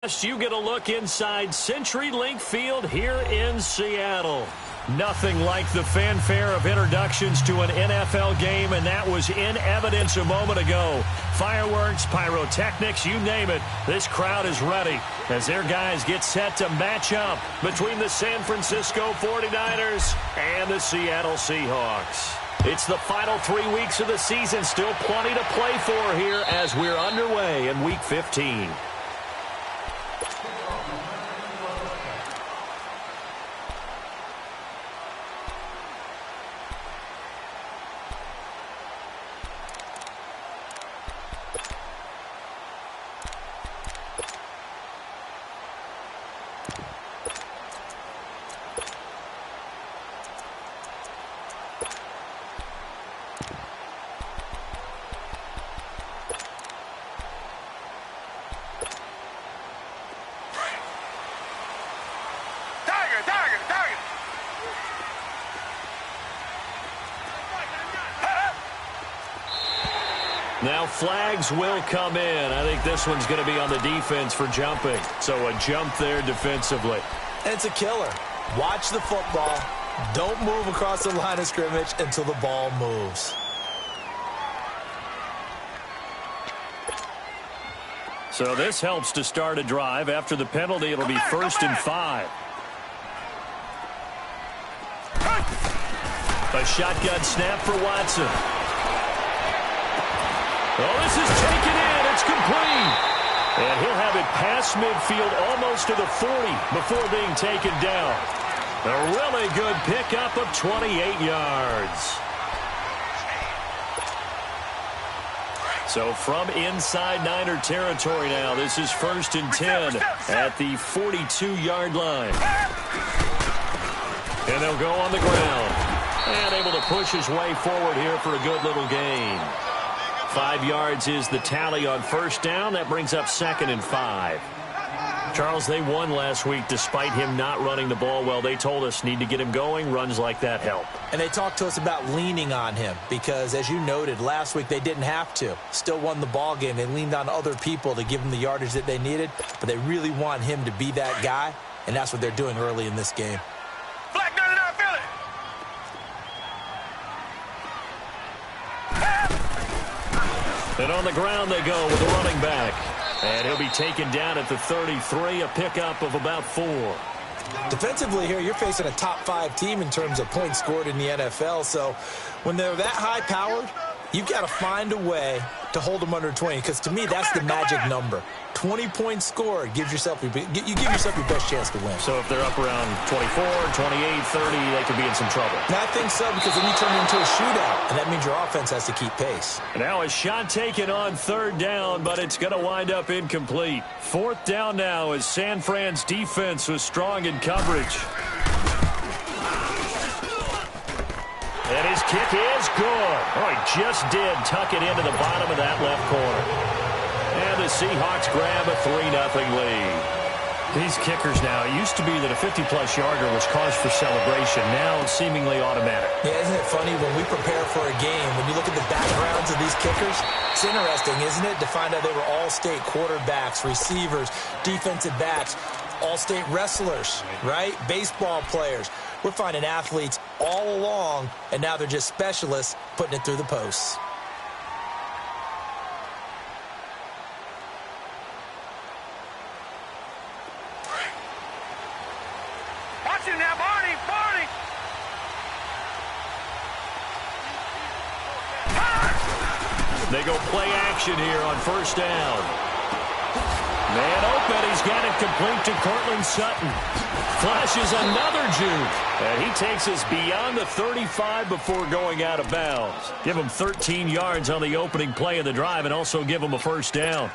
You get a look inside CenturyLink Field here in Seattle. Nothing like the fanfare of introductions to an NFL game, and that was in evidence a moment ago. Fireworks, pyrotechnics, you name it. This crowd is ready as their guys get set to match up between the San Francisco 49ers and the Seattle Seahawks. It's the final 3 weeks of the season. Still plenty to play for here as we're underway in Week 15. Now flags will come in. I think this one's going to be on the defense for jumping. So a jump there defensively. And it's a killer. Watch the football. Don't move across the line of scrimmage until the ball moves. So this helps to start a drive. After the penalty, it'll be 1st and 5. A shotgun snap for Watson. Oh, this is taken in. It's complete. And he'll have it past midfield almost to the 40 before being taken down. A really good pickup of 28 yards. So from inside Niner territory now, this is 1st and 10 at the 42-yard line. And they'll go on the ground. And able to push his way forward here for a good little gain. 5 yards is the tally on 1st down. That brings up 2nd and 5. Charles, they won last week despite him not running the ball well. They told us need to get him going. Runs like that help. And they talked to us about leaning on him because, as you noted, last week they didn't have to. Still won the ball game. They leaned on other people to give them the yardage that they needed, but they really want him to be that guy, and that's what they're doing early in this game. Black 99, feel it! And on the ground they go with the running back. And he'll be taken down at the 33, a pickup of about 4. Defensively here, you're facing a top 5 team in terms of points scored in the NFL. So when they're that high-powered, you've got to find a way to hold them under 20. Because to me, that's the magic number. 20 points scored you give yourself your best chance to win. So if they're up around 24, 28, 30, they could be in some trouble. And I think so, because then you turn it into a shootout, and that means your offense has to keep pace. Now a shot taken on 3rd down, but it's going to wind up incomplete. 4th down now as San Fran's defense was strong in coverage. And his kick is good. Oh, he just did tuck it into the bottom of that left corner. And the Seahawks grab a 3-0 lead. These kickers now, it used to be that a 50-plus yarder was cause for celebration. Now it's seemingly automatic. Yeah, isn't it funny when we prepare for a game, when you look at the backgrounds of these kickers, it's interesting, isn't it, to find out they were all-state quarterbacks, receivers, defensive backs, all-state wrestlers, right? Baseball players. We're finding athletes all along, and now they're just specialists putting it through the posts. Watch it now, Barney! Barney! They go play action here on 1st down. Man open, he's got it complete to Cortland Sutton. Flashes another juke. And he takes us beyond the 35 before going out of bounds. Give him 13 yards on the opening play of the drive and also give him a 1st down.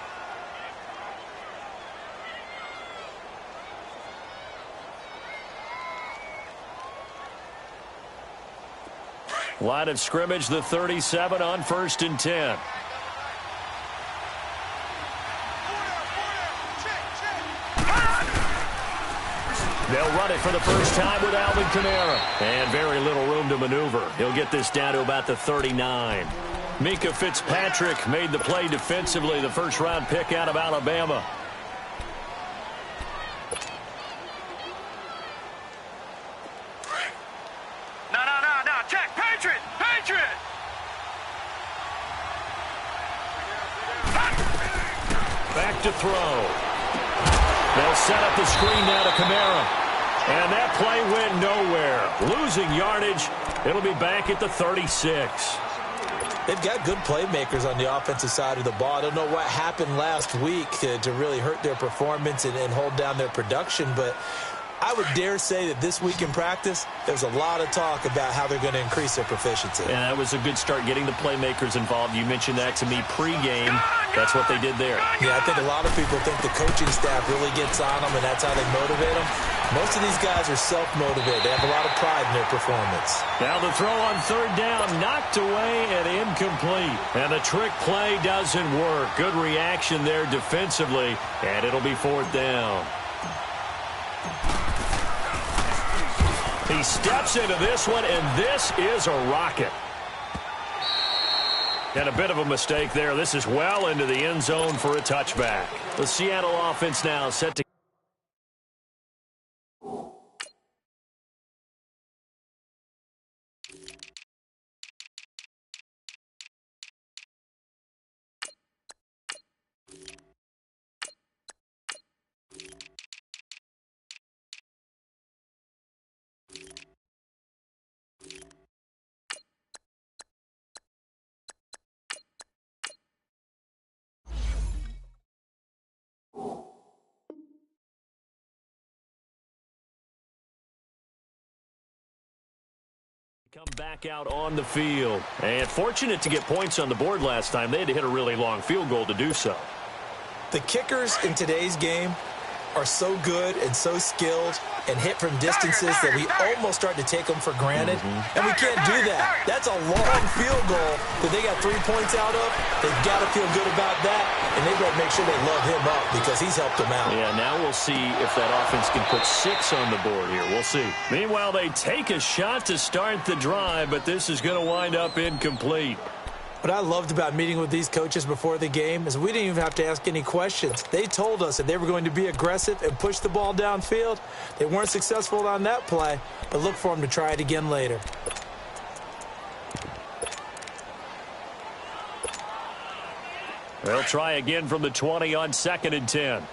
Line of scrimmage, the 37 on 1st and 10. They'll run it for the first time with Alvin Kamara. And very little room to maneuver. He'll get this down to about the 39. Mika Fitzpatrick made the play defensively, the first-round pick out of Alabama. throw. They'll set up the screen now to Kamara. And that play went nowhere. Losing yardage. It'll be back at the 36. They've got good playmakers on the offensive side of the ball. I don't know what happened last week to really hurt their performance and hold down their production, but I would dare say that this week in practice, there's a lot of talk about how they're going to increase their proficiency. And that was a good start, getting the playmakers involved. You mentioned that to me pregame. That's what they did there. Yeah, I think a lot of people think the coaching staff really gets on them, and that's how they motivate them. Most of these guys are self-motivated. They have a lot of pride in their performance. Now the throw on third down, knocked away and incomplete. And the trick play doesn't work. Good reaction there defensively, and it'll be fourth down. He steps into this one, and this is a rocket. And a bit of a mistake there. This is well into the end zone for a touchback. The Seattle offense now set to come back out on the field. And fortunate to get points on the board last time. They had to hit a really long field goal to do so. The kickers in today's game are so good and so skilled and hit from distances that we almost start to take them for granted. And we can't do that. That's a long field goal that they got 3 points out of. They've got to feel good about that, and they've got to make sure they love him up because he's helped them out. Yeah, now we'll see if that offense can put 6 on the board here. We'll see. Meanwhile, they take a shot to start the drive, but this is going to wind up incomplete. What I loved about meeting with these coaches before the game is we didn't even have to ask any questions. They told us that they were going to be aggressive and push the ball downfield. They weren't successful on that play, but look for them to try it again later. They'll try again from the 20 on 2nd and 10.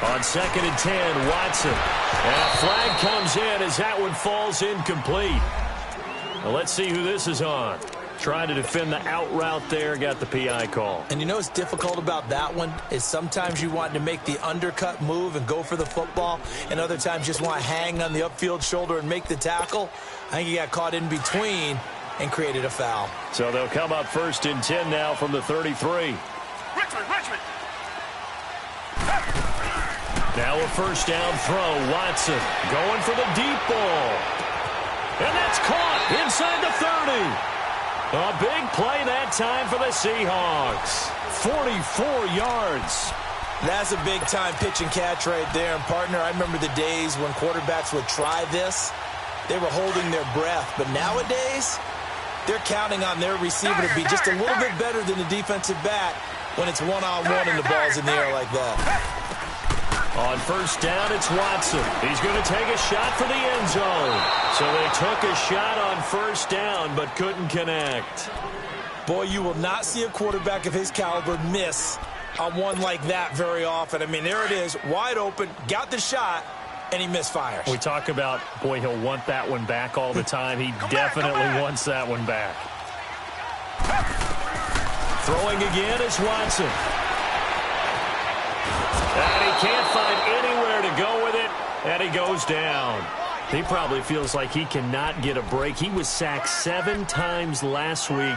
On 2nd and 10, Watson. And a flag comes in as that one falls incomplete. Now let's see who this is on. Trying to defend the out route there, got the PI call. And you know what's difficult about that one is sometimes you want to make the undercut move and go for the football, and other times just want to hang on the upfield shoulder and make the tackle. I think he got caught in between and created a foul. So they'll come up 1st and 10 now from the 33. Richmond. Now a first down throw. Watson going for the deep ball. And that's caught inside the 30. A big play that time for the Seahawks. 44 yards. That's a big-time pitch and catch right there. And, partner, I remember the days when quarterbacks would try this. They were holding their breath. But nowadays, they're counting on their receiver to be just a little bit better than the defensive back when it's one-on-one and the ball's in the air like that. On first down, it's Watson. He's going to take a shot for the end zone. So they took a shot on first down, but couldn't connect. Boy, you will not see a quarterback of his caliber miss on one like that very often. I mean, there it is, wide open, got the shot, and he misfires. We talk about, boy, he'll want that one back all the time. He definitely wants that one back. Throwing again is Watson. And he can't find anywhere to go with it, and he goes down. He probably feels like he cannot get a break. He was sacked 7 times last week,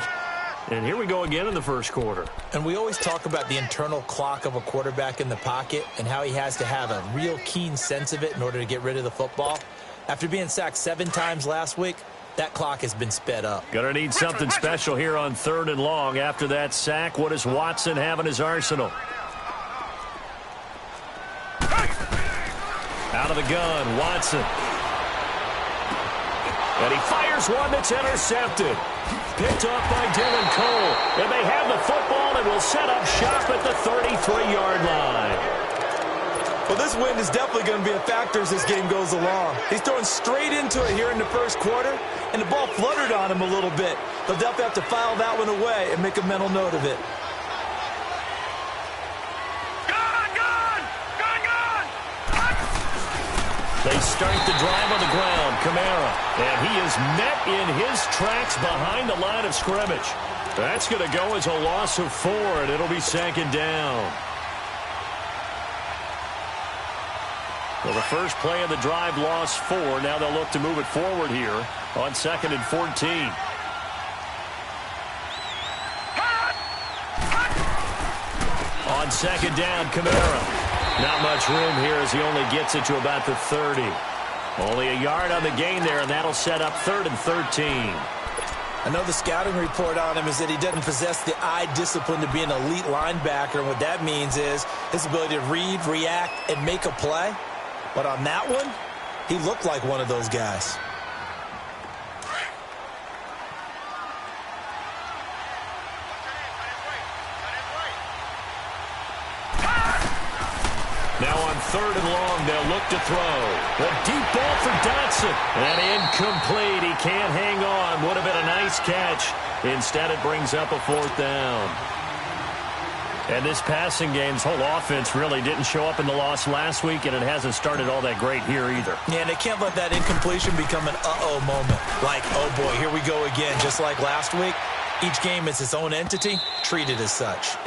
and here we go again in the first quarter. And we always talk about the internal clock of a quarterback in the pocket and how he has to have a real keen sense of it in order to get rid of the football. After being sacked 7 times last week, that clock has been sped up. Gonna need something special here on 3rd and long. After that sack, what does Watson have in his arsenal? Out of the gun, Watson. And he fires one that's intercepted. Picked off by Dylan Cole. And they have the football and will set up shop at the 33-yard line. Well, Well, this wind is definitely going to be a factor as this game goes along. He's throwing straight into it here in the first quarter, and the ball fluttered on him a little bit. They'll definitely have to file that one away and make a mental note of it. They start the drive on the ground, Kamara, and he is met in his tracks behind the line of scrimmage. That's going to go as a loss of 4, and it'll be second down. Well, the first play of the drive lost 4. Now they'll look to move it forward here on 2nd and 14. On second down, Kamara. Not much room here as he only gets it to about the 30. Only a yard on the gain there, and that'll set up 3rd and 13. I know the scouting report on him is that he doesn't possess the eye discipline to be an elite linebacker. And what that means is his ability to read, react, and make a play. But on that one, he looked like one of those guys. Now on 3rd and long, they'll look to throw. A deep ball for Dotson. And incomplete. He can't hang on. Would have been a nice catch. Instead, it brings up a 4th down. And this passing game's whole offense really didn't show up in the loss last week, and it hasn't started all that great here either. Yeah, and they can't let that incompletion become an uh-oh moment. Like, oh boy, here we go again. Just like last week, each game is its own entity, treated as such.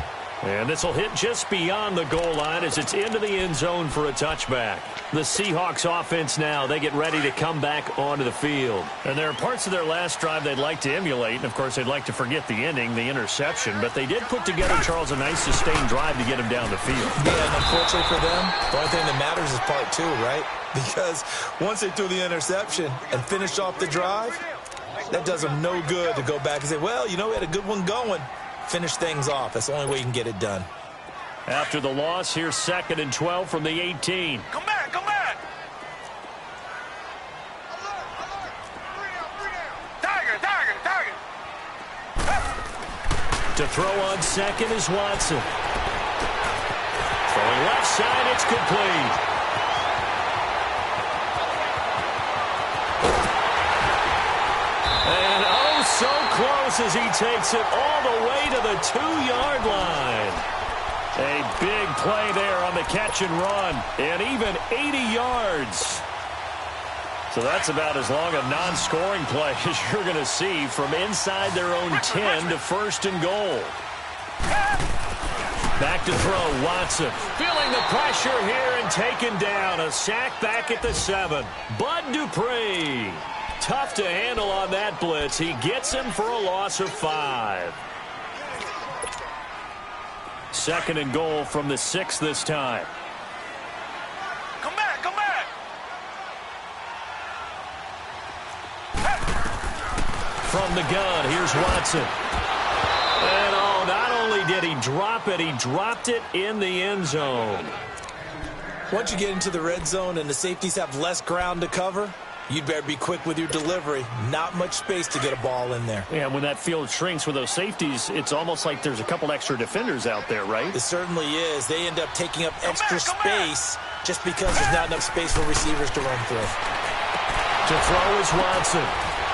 And this will hit just beyond the goal line as it's into the end zone for a touchback. The Seahawks offense now, they get ready to come back onto the field. And there are parts of their last drive they'd like to emulate. And, of course, they'd like to forget the ending, the interception. But they did put together, Charles, a nice sustained drive to get him down the field. Yeah, and unfortunately for them, the only thing that matters is part 2, right? Because once they threw the interception and finished off the drive, that does them no good to go back and say, well, you know, we had a good one going. Finish things off. That's the only way you can get it done. After the loss, here's 2nd and 12 from the 18. Come back, come back. Tiger, tiger, tiger. To throw on 2nd is Watson. Throwing left side, it's complete. And oh, so close as he takes it all the way to the 2-yard line. A big play there on the catch and run, and even 80 yards. So that's about as long a non-scoring play as you're going to see from inside their own 10 to 1st and goal. Back to throw, Watson. Feeling the pressure here and taken down. A sack back at the 7. Bud Dupree. Tough to handle on that blitz. He gets him for a loss of 5. 2nd and goal from the 6 this time. Come back, come back. From the gun, here's Watson. And oh, not only did he drop it, he dropped it in the end zone. Once you get into the red zone and the safeties have less ground to cover, you'd better be quick with your delivery. Not much space to get a ball in there. Yeah, when that field shrinks with those safeties, it's almost like there's a couple extra defenders out there, right? It certainly is. They end up taking up extra space just because there's not enough space for receivers to run through. To throw is Watson.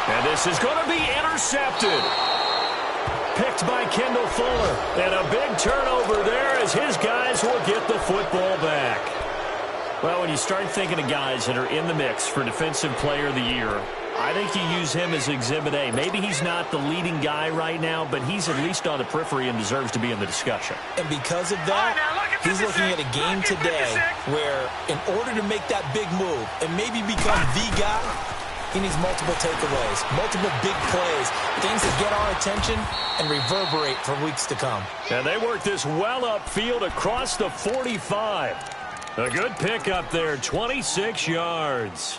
And this is going to be intercepted. Picked by Kendall Fuller. And a big turnover there as his guys will get the football back. Well, when you start thinking of guys that are in the mix for Defensive Player of the Year, I think you use him as Exhibit A. Maybe he's not the leading guy right now, but he's at least on the periphery and deserves to be in the discussion. And because of that, he's looking at a game today where in order to make that big move and maybe become the guy, he needs multiple takeaways, multiple big plays, things that get our attention and reverberate for weeks to come. And they work this well upfield across the 45. A good pick up there, 26 yards.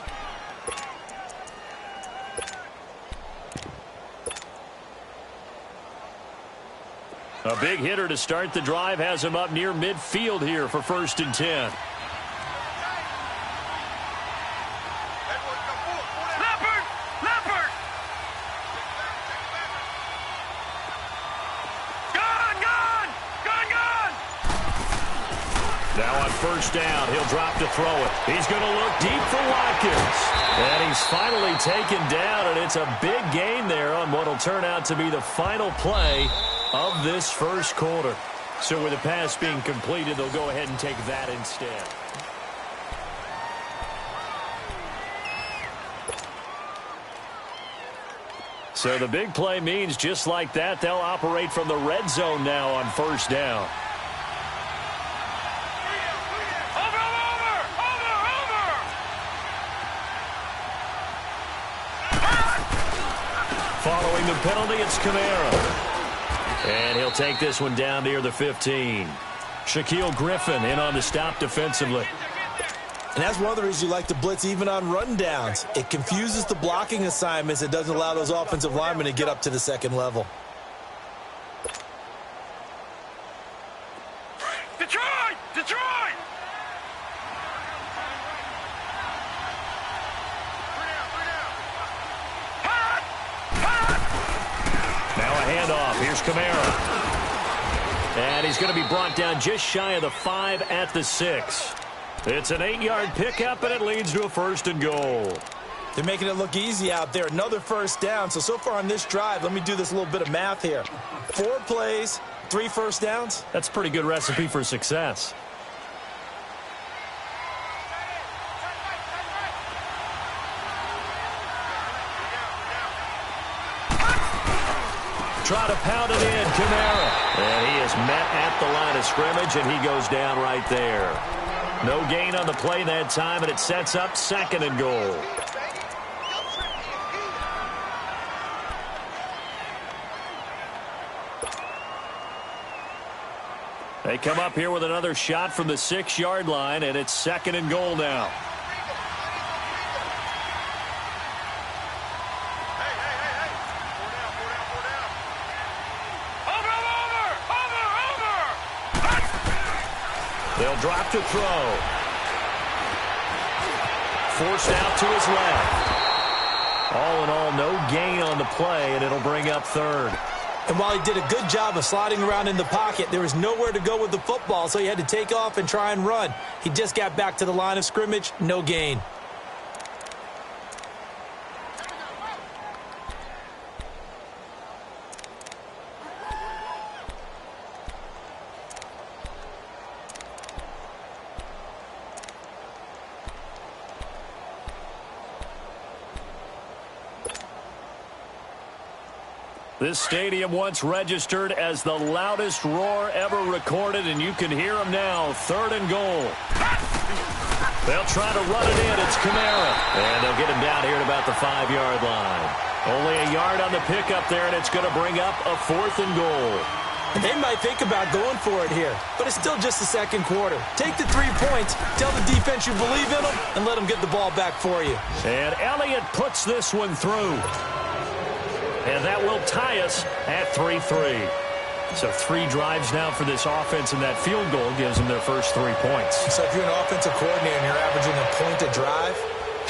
A big hitter to start the drive has him up near midfield here for 1st and 10. Now on first down, he'll drop to throw it. He's going to look deep for Watkins. And he's finally taken down, and it's a big gain there on what will turn out to be the final play of this first quarter. So with the pass being completed, they'll go ahead and take that instead. So the big play means just like that, they'll operate from the red zone now on first down. Following the penalty, it's Kamara. And he'll take this one down near the 15. Shaquille Griffin in on the stop defensively. And that's one of the reasons you like to blitz even on rundowns. It confuses the blocking assignments. It doesn't allow those offensive linemen to get up to the second level. Detroit! Detroit! Now a handoff. Here's Kamara. And he's going to be brought down just shy of the 5 at the 6. It's an 8-yard pickup, and it leads to a first and goal. They're making it look easy out there. Another first down. So far on this drive, let me do this little bit of math here. 4 plays, 3 first downs. That's a pretty good recipe for success. Try to pound it in, Kamara. And he is met at the line of scrimmage, and he goes down right there. No gain on the play that time, and it sets up second and goal. They come up here with another shot from the 6-yard line, and it's second and goal now. They'll drop to throw. Forced out to his left. All in all, no gain on the play, and it'll bring up third. And while he did a good job of sliding around in the pocket, there was nowhere to go with the football, so he had to take off and try and run. He just got back to the line of scrimmage, no gain. This stadium once registered as the loudest roar ever recorded, and you can hear them now. Third and goal. They'll try to run it in. It's Kamara. And they'll get him down here at about the 5-yard line. Only a yard on the pickup there, and it's going to bring up a fourth and goal. They might think about going for it here, but it's still just the second quarter. Take the 3 points, tell the defense you believe in them, and let them get the ball back for you. And Elliott puts this one through. And that will tie us at 3-3. So 3 drives now for this offense, and that field goal gives them their first 3 points. So if you're an offensive coordinator and you're averaging a point a drive,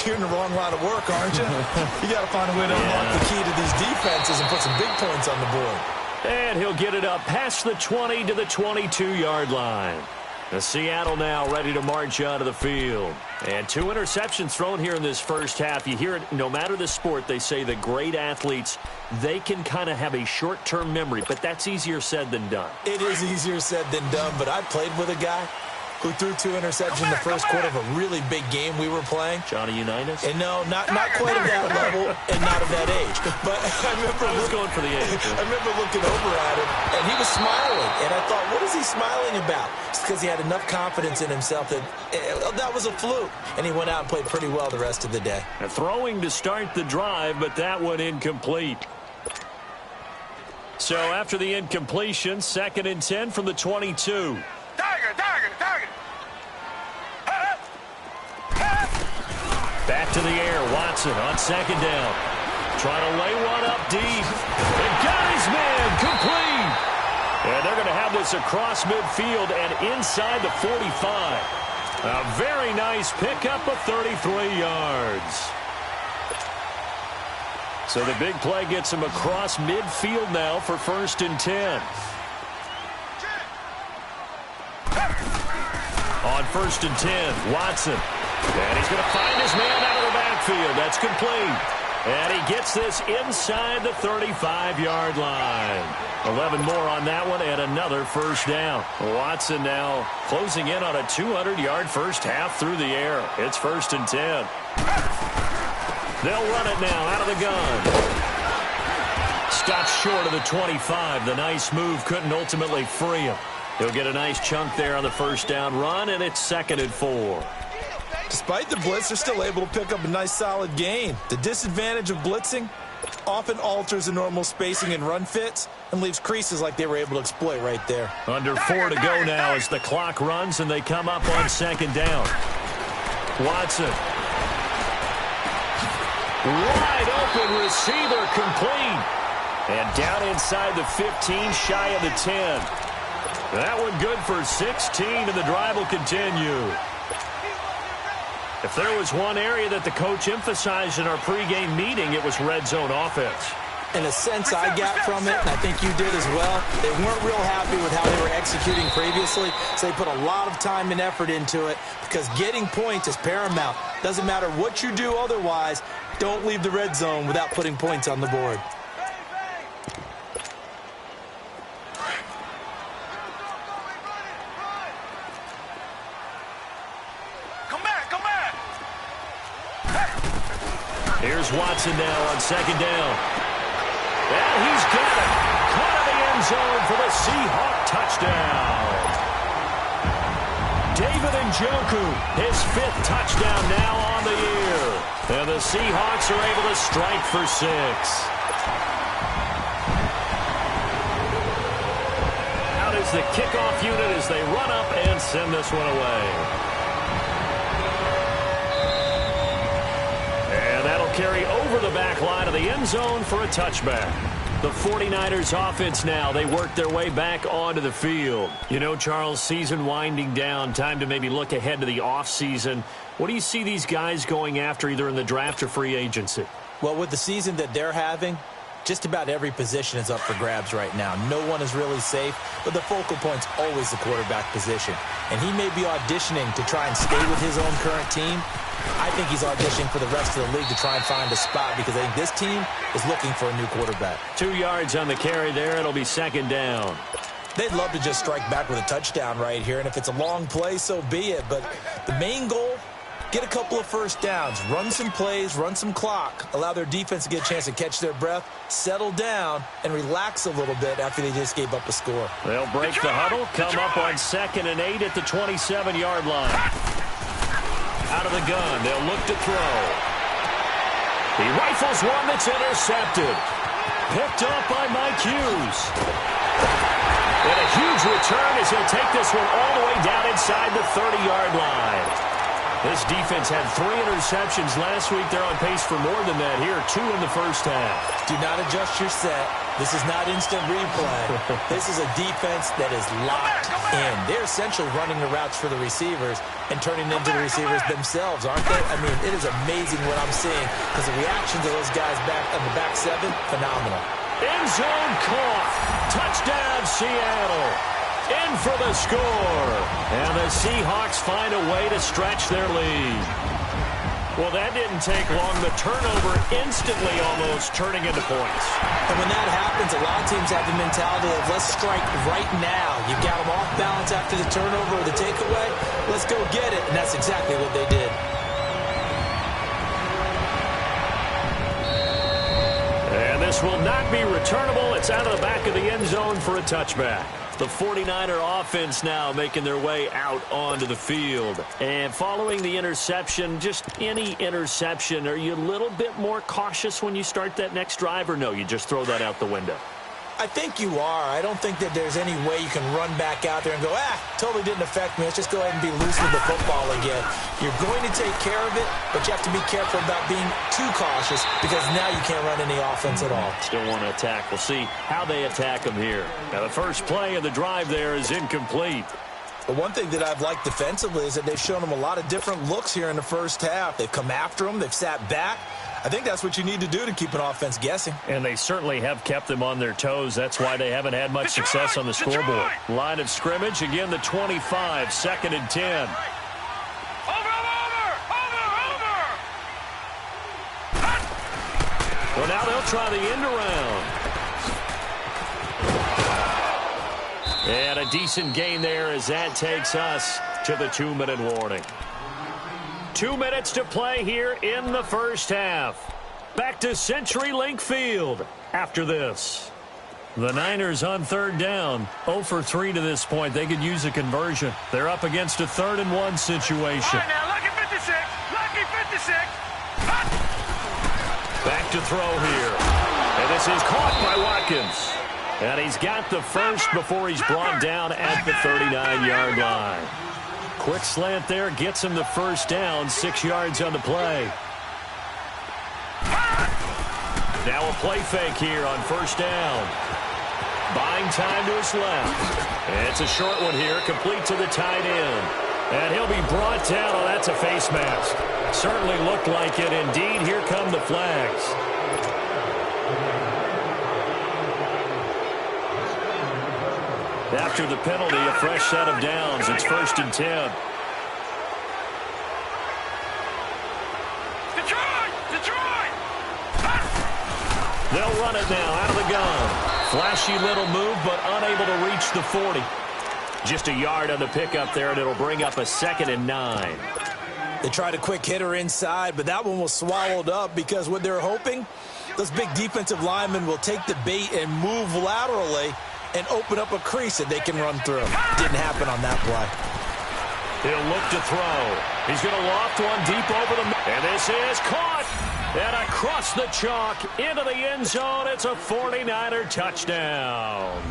you're in the wrong line of work, aren't you? You got to find a way to unlock the key to these defenses and put some big points on the board. And he'll get it up past the 20 to the 22-yard line. The Seattle now ready to march onto the field. And 2 interceptions thrown here in this first half. You hear it, no matter the sport, they say that great athletes, they can kind of have a short-term memory, but that's easier said than done. It is easier said than done, but I played with a guy who threw 2 interceptions in the first quarter of a really big game we were playing. Johnny Unitas? And no, not quite of that level and not of that age. But I remember going for the age. I remember looking over at him, and he was smiling. And I thought, what is he smiling about? It's because he had enough confidence in himself that that was a fluke. And he went out and played pretty well the rest of the day. And throwing to start the drive, but that one incomplete. So after the incompletion, 2nd and 10 from the 22. Tiger! Back to the air, Watson on 2nd down. Trying to lay one up deep. And got his man complete. And they're going to have this across midfield and inside the 45. A very nice pickup of 33 yards. So the big play gets him across midfield now for 1st and 10. On 1st and 10, Watson. And he's going to find his man out of the backfield. That's complete. And he gets this inside the 35-yard line. 11 more on that one and another first down. Watson now closing in on a 200-yard first half through the air. It's 1st and 10. They'll run it now out of the gun. Stops short of the 25. The nice move couldn't ultimately free him. He'll get a nice chunk there on the first down run, and it's 2nd and 4. Despite the blitz, they're still able to pick up a nice solid gain. The disadvantage of blitzing often alters the normal spacing and run fits and leaves creases like they were able to exploit right there. Under 4 to go now as the clock runs and they come up on 2nd down. Watson. Wide open receiver complete. And down inside the 15, shy of the 10. That one good for 16, and the drive will continue. If there was one area that the coach emphasized in our pregame meeting, it was red zone offense. In a sense I got from it, and I think you did as well, they weren't real happy with how they were executing previously, so they put a lot of time and effort into it because getting points is paramount. Doesn't matter what you do otherwise, don't leave the red zone without putting points on the board. Here's Watson now on 2nd down. And he's got it. Caught in the end zone for the Seahawk touchdown. David Njoku, his 5th touchdown now on the year. And the Seahawks are able to strike for 6. Out is the kickoff unit as they run up and send this one away. Carry over the back line of the end zone for a touchback. The 49ers offense now, they work their way back onto the field. You know, Charles, season winding down, time to maybe look ahead to the offseason. What do you see these guys going after either in the draft or free agency? Well, with the season that they're having, just about every position is up for grabs right now. No one is really safe, but the focal point's always the quarterback position. And he may be auditioning to try and stay with his own current team. I think he's auditioning for the rest of the league to try and find a spot because I think this team is looking for a new quarterback. 2 yards on the carry there. It'll be 2nd down. They'd love to just strike back with a touchdown right here, and if it's a long play, so be it. But the main goal, get a couple of first downs, run some plays, run some clock, allow their defense to get a chance to catch their breath, settle down, and relax a little bit after they just gave up a score. They'll break the huddle, come up on 2nd and 8 at the 27-yard line. Out of the gun, they'll look to throw. He rifles one that's intercepted. Picked up by Mike Hughes. And a huge return as he'll take this one all the way down inside the 30-yard line. This defense had 3 interceptions last week. They're on pace for more than that here. 2 in the first half. Do not adjust your set. This is not instant replay. This is a defense that is locked in. They're essentially running the routes for the receivers and turning into the receivers themselves, aren't they? I mean, it is amazing what I'm seeing because the reactions of those guys back on the back 7, phenomenal. End zone caught. Touchdown, Seattle. In for the score. And the Seahawks find a way to stretch their lead. Well, that didn't take long. The turnover instantly almost turning into points. And when that happens, a lot of teams have the mentality of let's strike right now. You got them off balance after the turnover or the takeaway. Let's go get it. And that's exactly what they did. And this will not be returnable. It's out of the back of the end zone for a touchback. The 49er offense now making their way out onto the field. And following the interception, just any interception, are you a little bit more cautious when you start that next drive, or no, you just throw that out the window? I think you are. I don't think that there's any way you can run back out there and go, totally didn't affect me. Let's just go ahead and be loose with the football again. You're going to take care of it, but you have to be careful about being too cautious because now you can't run any offense at all. Still want to attack. We'll see how they attack them here. Now, the first play of the drive there is incomplete. But one thing that I've liked defensively is that they've shown them a lot of different looks here in the first half. They've come after them. They've sat back. I think that's what you need to do to keep an offense guessing. And they certainly have kept them on their toes. That's why they haven't had much success on the scoreboard. Line of scrimmage, again the 25, 2nd and 10. Well, now they'll try the end around. And a decent gain there as that takes us to the 2-minute warning. 2 minutes to play here in the first half. Back to CenturyLink Field after this. The Niners on 3rd down, 0 for 3 to this point. They could use a conversion. They're up against a 3rd and 1 situation. All right, now, lucky 56. Lucky 56. Back to throw here. And this is caught by Watkins. And he's got the first before he's brought down at the 39-yard line. Quick slant there, gets him the first down, 6 yards on the play. Now a play fake here on 1st down. Buying time to his left. And it's a short one here, complete to the tight end. And he'll be brought down. Oh, that's a face mask. Certainly looked like it. Indeed, here come the flags. After the penalty, a fresh set of downs. It's 1st and 10. Detroit! They'll run it now out of the gun. Flashy little move, but unable to reach the 40. Just a yard on the pickup there, and it'll bring up a 2nd and 9. They tried a quick hitter inside, but that one was swallowed up because what they're hoping, those big defensive linemen will take the bait and move laterally and open up a crease that they can run through. Didn't happen on that play. He'll look to throw. He's going to loft one deep over the middle. And this is caught. And across the chalk into the end zone. It's a 49er touchdown.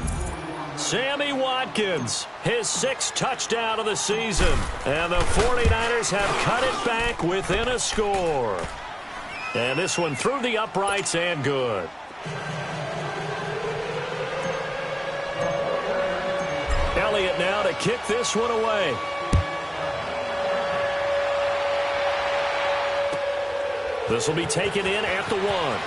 Sammy Watkins, his 6th touchdown of the season. And the 49ers have cut it back within a score. And this one through the uprights and good. Elliott now to kick this one away. This will be taken in at the 1.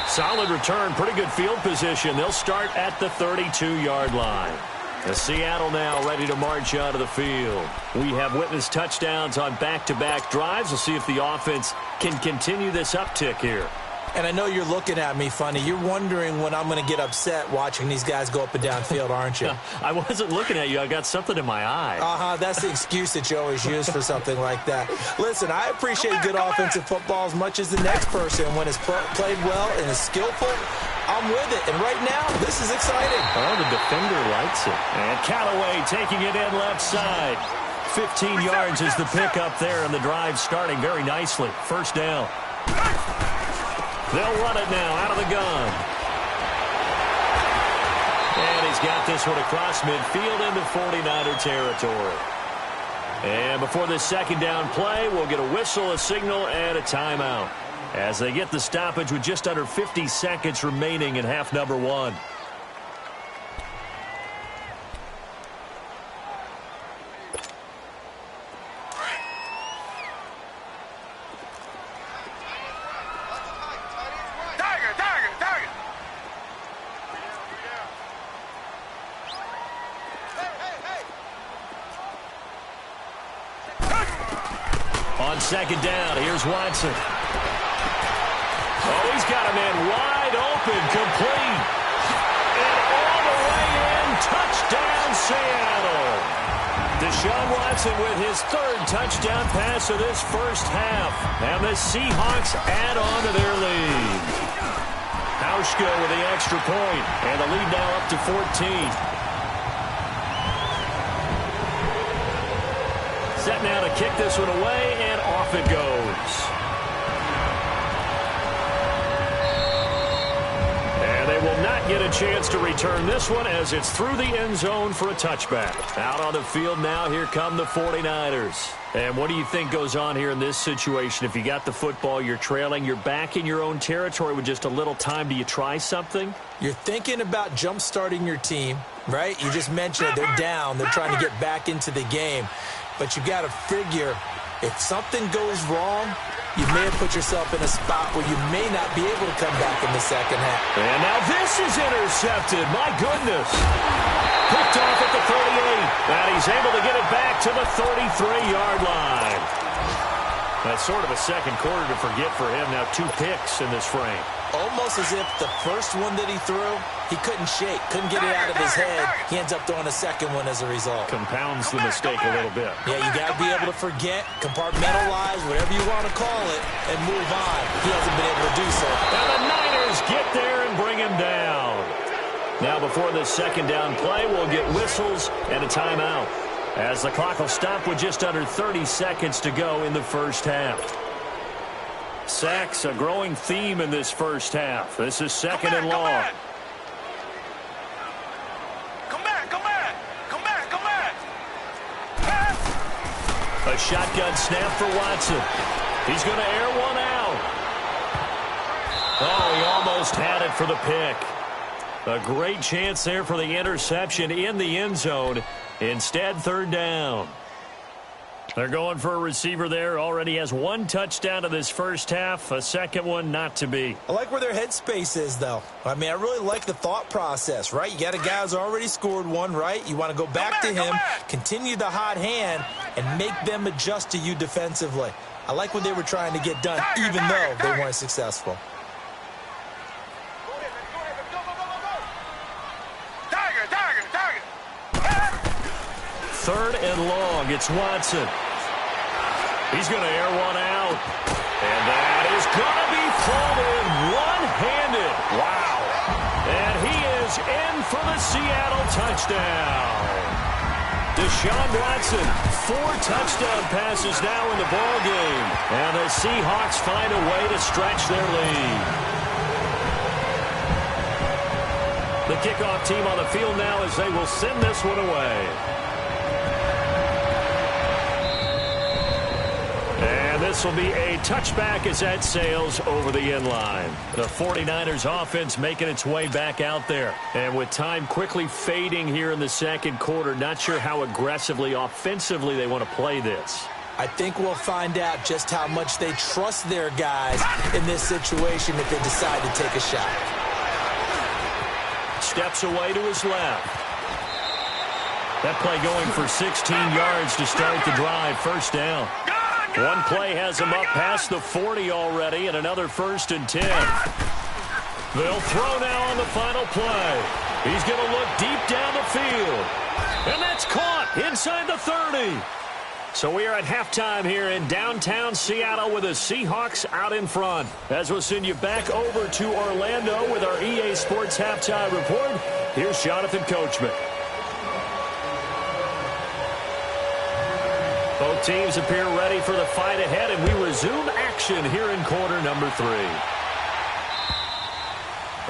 Solid return, pretty good field position. They'll start at the 32-yard line. The Seattle now ready to march out of the field. We have witnessed touchdowns on back-to-back drives. We'll see if the offense can continue this uptick here. And I know you're looking at me funny. You're wondering when I'm going to get upset watching these guys go up and down field, aren't you? I wasn't looking at you. I got something in my eye. That's the excuse that you always use for something like that. Listen, I appreciate good offensive football as much as the next person. When it's played well and is skillful, I'm with it. And right now, this is exciting. Oh, the defender likes it. And Callaway taking it in left side. 15 yards is the pickup there, and the drive starting very nicely. 1st down. They'll run it now out of the gun. And he's got this one across midfield into 49er territory. And before this 2nd down play, we'll get a whistle, a signal, and a timeout as they get the stoppage with just under 50 seconds remaining in half number 1. On 2nd down, here's Watson. Oh, he's got a man wide open, complete. And all the way in, touchdown Seattle. Deshaun Watson with his 3rd touchdown pass of this first half. And the Seahawks add on to their lead. Hauschka with the extra point, and the lead now up to 14. Set now to kick this one away, and off it goes. And they will not get a chance to return this one as it's through the end zone for a touchback. Out on the field now, here come the 49ers. And what do you think goes on here in this situation? If you got the football, you're trailing, you're back in your own territory with just a little time. Do you try something? You're thinking about jump-starting your team, right? You just mentioned it. They're down. They're trying to get back into the game. But you've got to figure If something goes wrong, you may have put yourself in a spot where you may not be able to come back in the second half. And now this is intercepted. My goodness. Picked off at the 38. And he's able to get it back to the 33-yard line. That's sort of a second quarter to forget for him. Now 2 picks in this frame. Almost as if the first one that he threw, he couldn't shake, couldn't get it out of his head. He ends up throwing a second one as a result. Compounds the mistake a little bit. Yeah, you got to be able to forget, compartmentalize, whatever you want to call it, and move on. He hasn't been able to do so. And the Niners get there and bring him down. Now before this second down play, we'll get whistles and a timeout, as the clock will stop with just under 30 seconds to go in the first half. Sacks, a growing theme in this first half. This is second and long. Come back. A shotgun snap for Watson. He's going to air one out. Oh, he almost had it for the pick. A great chance there for the interception in the end zone. Instead, third down. They're going for a receiver there. Already has 1 touchdown in this first half. A second one not to be. I like where their headspace is, though. I mean, I really like the thought process, right? You got a guy who's already scored one, right? You want to go back to him, continue the hot hand, and make them adjust to you defensively. I like what they were trying to get done, even though they weren't successful. Third and long. It's Watson. He's going to air one out. And that is going to be folded one-handed. Wow. And he is in for the Seattle touchdown. Deshaun Watson, 4 touchdown passes now in the ballgame. And the Seahawks find a way to stretch their lead. The kickoff team on the field now as they will send this one away. And this will be a touchback as that sails over the end line. The 49ers offense making its way back out there. And with time quickly fading here in the second quarter, not sure how aggressively, offensively they want to play this. I think we'll find out just how much they trust their guys in this situation if they decide to take a shot. Steps away to his left. That play going for 16 yards to start the drive. First down. One play has him up past the 40 already, and another 1st and 10. They'll throw now on the final play. He's going to look deep down the field. And that's caught inside the 30. So we are at halftime here in downtown Seattle with the Seahawks out in front. As we'll send you back over to Orlando with our EA Sports Halftime Report, here's Jonathan Coachman. Both teams appear ready for the fight ahead, and we resume action here in quarter number 3.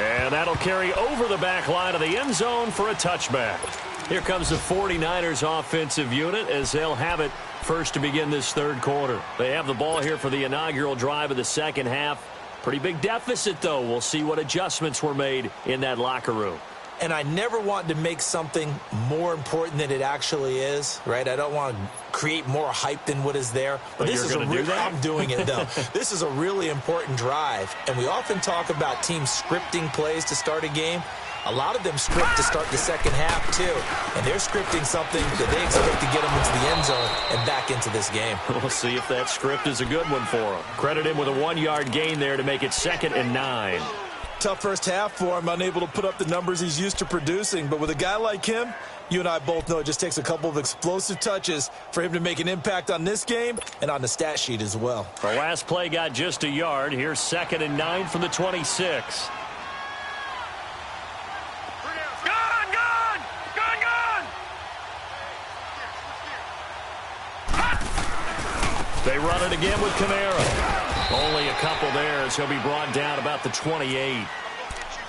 And that'll carry over the back line of the end zone for a touchback. Here comes the 49ers offensive unit as they'll have it first to begin this third quarter. They have the ball here for the inaugural drive of the second half. Pretty big deficit, though. We'll see what adjustments were made in that locker room. And I never want to make something more important than it actually is, right? I don't want to create more hype than what is there. But this is going to do that? I'm doing it, though. This is a really important drive. And we often talk about teams scripting plays to start a game. A lot of them script to start the second half, too. And they're scripting something that they expect to get them into the end zone and back into this game. We'll see if that script is a good one for them. Credit him with a 1-yard gain there to make it 2nd and 9. Tough first half for him, unable to put up the numbers he's used to producing. But with a guy like him, you and I both know it just takes a couple of explosive touches for him to make an impact on this game and on the stat sheet as well. The last play got just a yard. Here's 2nd and 9 from the 26. They run it again with Kamara. Only a couple there as he'll be brought down about the 28.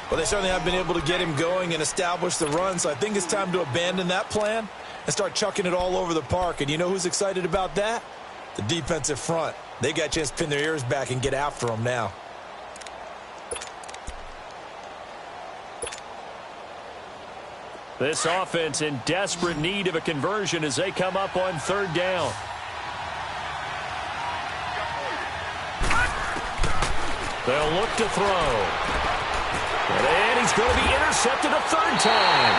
Well, they certainly have been able to get him going and establish the run, so I think it's time to abandon that plan and start chucking it all over the park. And you know who's excited about that? The defensive front. They got a chance to pin their ears back and get after him now. This offense in desperate need of a conversion as they come up on 3rd down. They'll look to throw. And he's going to be intercepted a third time.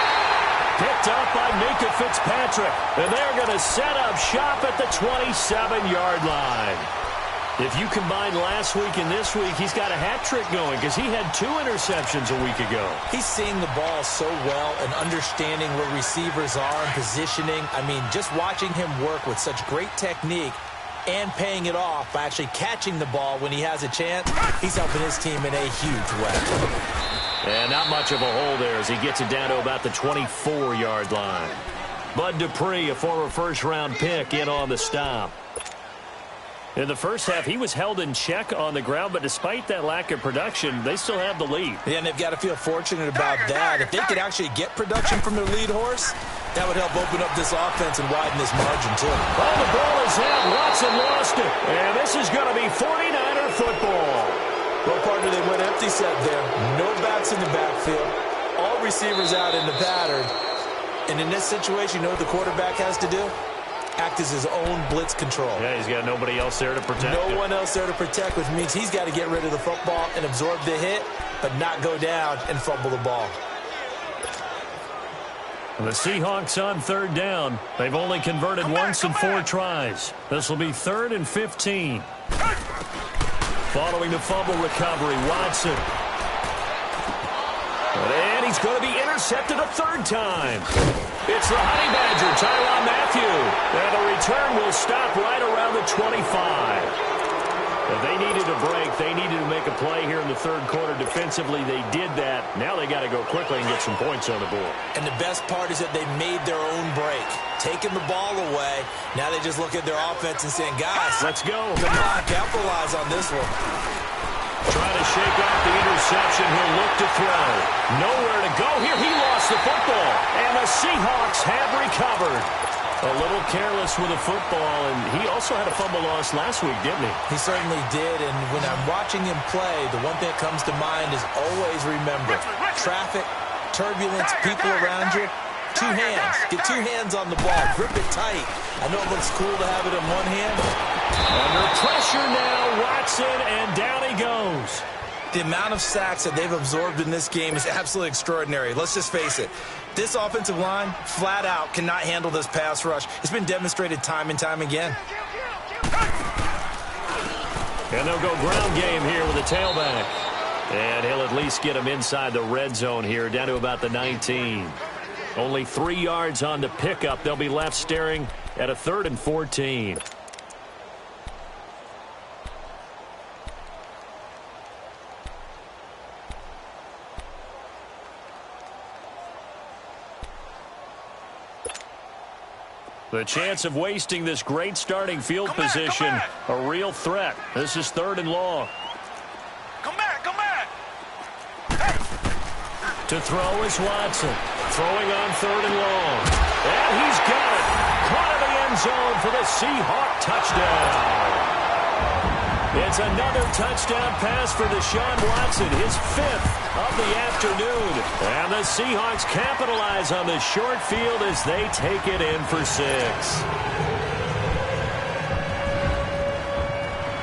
Picked up by Minka Fitzpatrick. And they're going to set up shop at the 27-yard line. If you combine last week and this week, he's got a hat trick going because he had 2 interceptions a week ago. He's seeing the ball so well and understanding where receivers are and positioning. I mean, just watching him work with such great technique and paying it off by actually catching the ball when he has a chance, he's helping his team in a huge way. And not much of a hole there as he gets it down to about the 24-yard line. Bud Dupree, a former first-round pick, in on the stop. In the first half, he was held in check on the ground, but despite that lack of production, they still have the lead. Yeah, and they've got to feel fortunate about that. If they could actually get production from their lead horse, that would help open up this offense and widen this margin, too. Oh, the ball is out. Watson lost it. And this is going to be 49er football. Well, partner, they went empty set there. No backs in the backfield. All receivers out in the pattern. And in this situation, you know what the quarterback has to do? Act as his own blitz control. Yeah, he's got nobody else there to protect him. No one else there to protect, which means he's got to get rid of the football and absorb the hit, but not go down and fumble the ball. The Seahawks on third down. They've only converted once in 4 tries. This will be 3rd and 15. Following the fumble recovery, Watson. And he's going to be intercepted a 3rd time. It's the Honey Badger, Tyrann Mathieu. And the return will stop right around the 25. If they needed a break, they needed to make a play here in the 3rd quarter defensively. They did that. Now they got to go quickly and get some points on the board. And the best part is that they made their own break. Taking the ball away. Now they just look at their offense and saying, guys, let's go. Come on, capitalize on this one. Trying to shake off the interception. He'll look to throw. Nowhere to go here. He lost the football. And the Seahawks have recovered. A little careless with the football, and he also had a fumble loss last week, didn't he? He certainly did, and when I'm watching him play, the one thing that comes to mind is always remember, traffic, turbulence, people around you, 2 hands. Get 2 hands on the ball. Grip it tight. I know it looks cool to have it in one hand. Under pressure now, Watson, and down he goes. The amount of sacks that they've absorbed in this game is absolutely extraordinary. Let's just face it. This offensive line, flat out, cannot handle this pass rush. It's been demonstrated time and time again. And they'll go ground game here with a tailback. And he'll at least get him inside the red zone here, down to about the 19. Only 3 yards on the pickup. They'll be left staring at a 3rd and 14. The chance of wasting this great starting field position, a real threat. This is 3rd and long. Come back. To throw is Watson. Throwing on 3rd and long. And he's got it. Caught in the end zone for the Seahawk touchdown. It's another touchdown pass for Deshaun Watson, his 5th of the afternoon. And the Seahawks capitalize on the short field as they take it in for 6.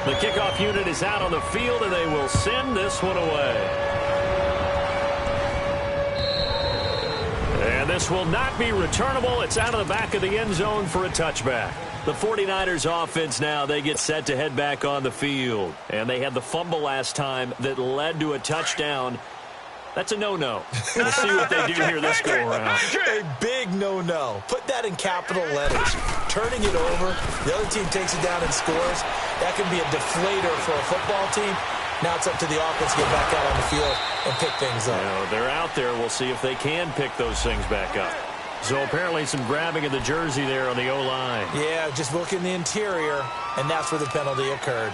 The kickoff unit is out on the field, and they will send this one away. And this will not be returnable. It's out of the back of the end zone for a touchback. The 49ers offense now, they get set to head back on the field. And they had the fumble last time that led to a touchdown. That's a no-no. We'll see what they do here this go-around. A big no-no. Put that in capital letters. Turning it over, the other team takes it down and scores. That can be a deflator for a football team. Now it's up to the offense to get back out on the field and pick things up. You know, they're out there. We'll see if they can pick those things back up. So apparently some grabbing of the jersey there on the O-line. Yeah, just look in the interior, and that's where the penalty occurred.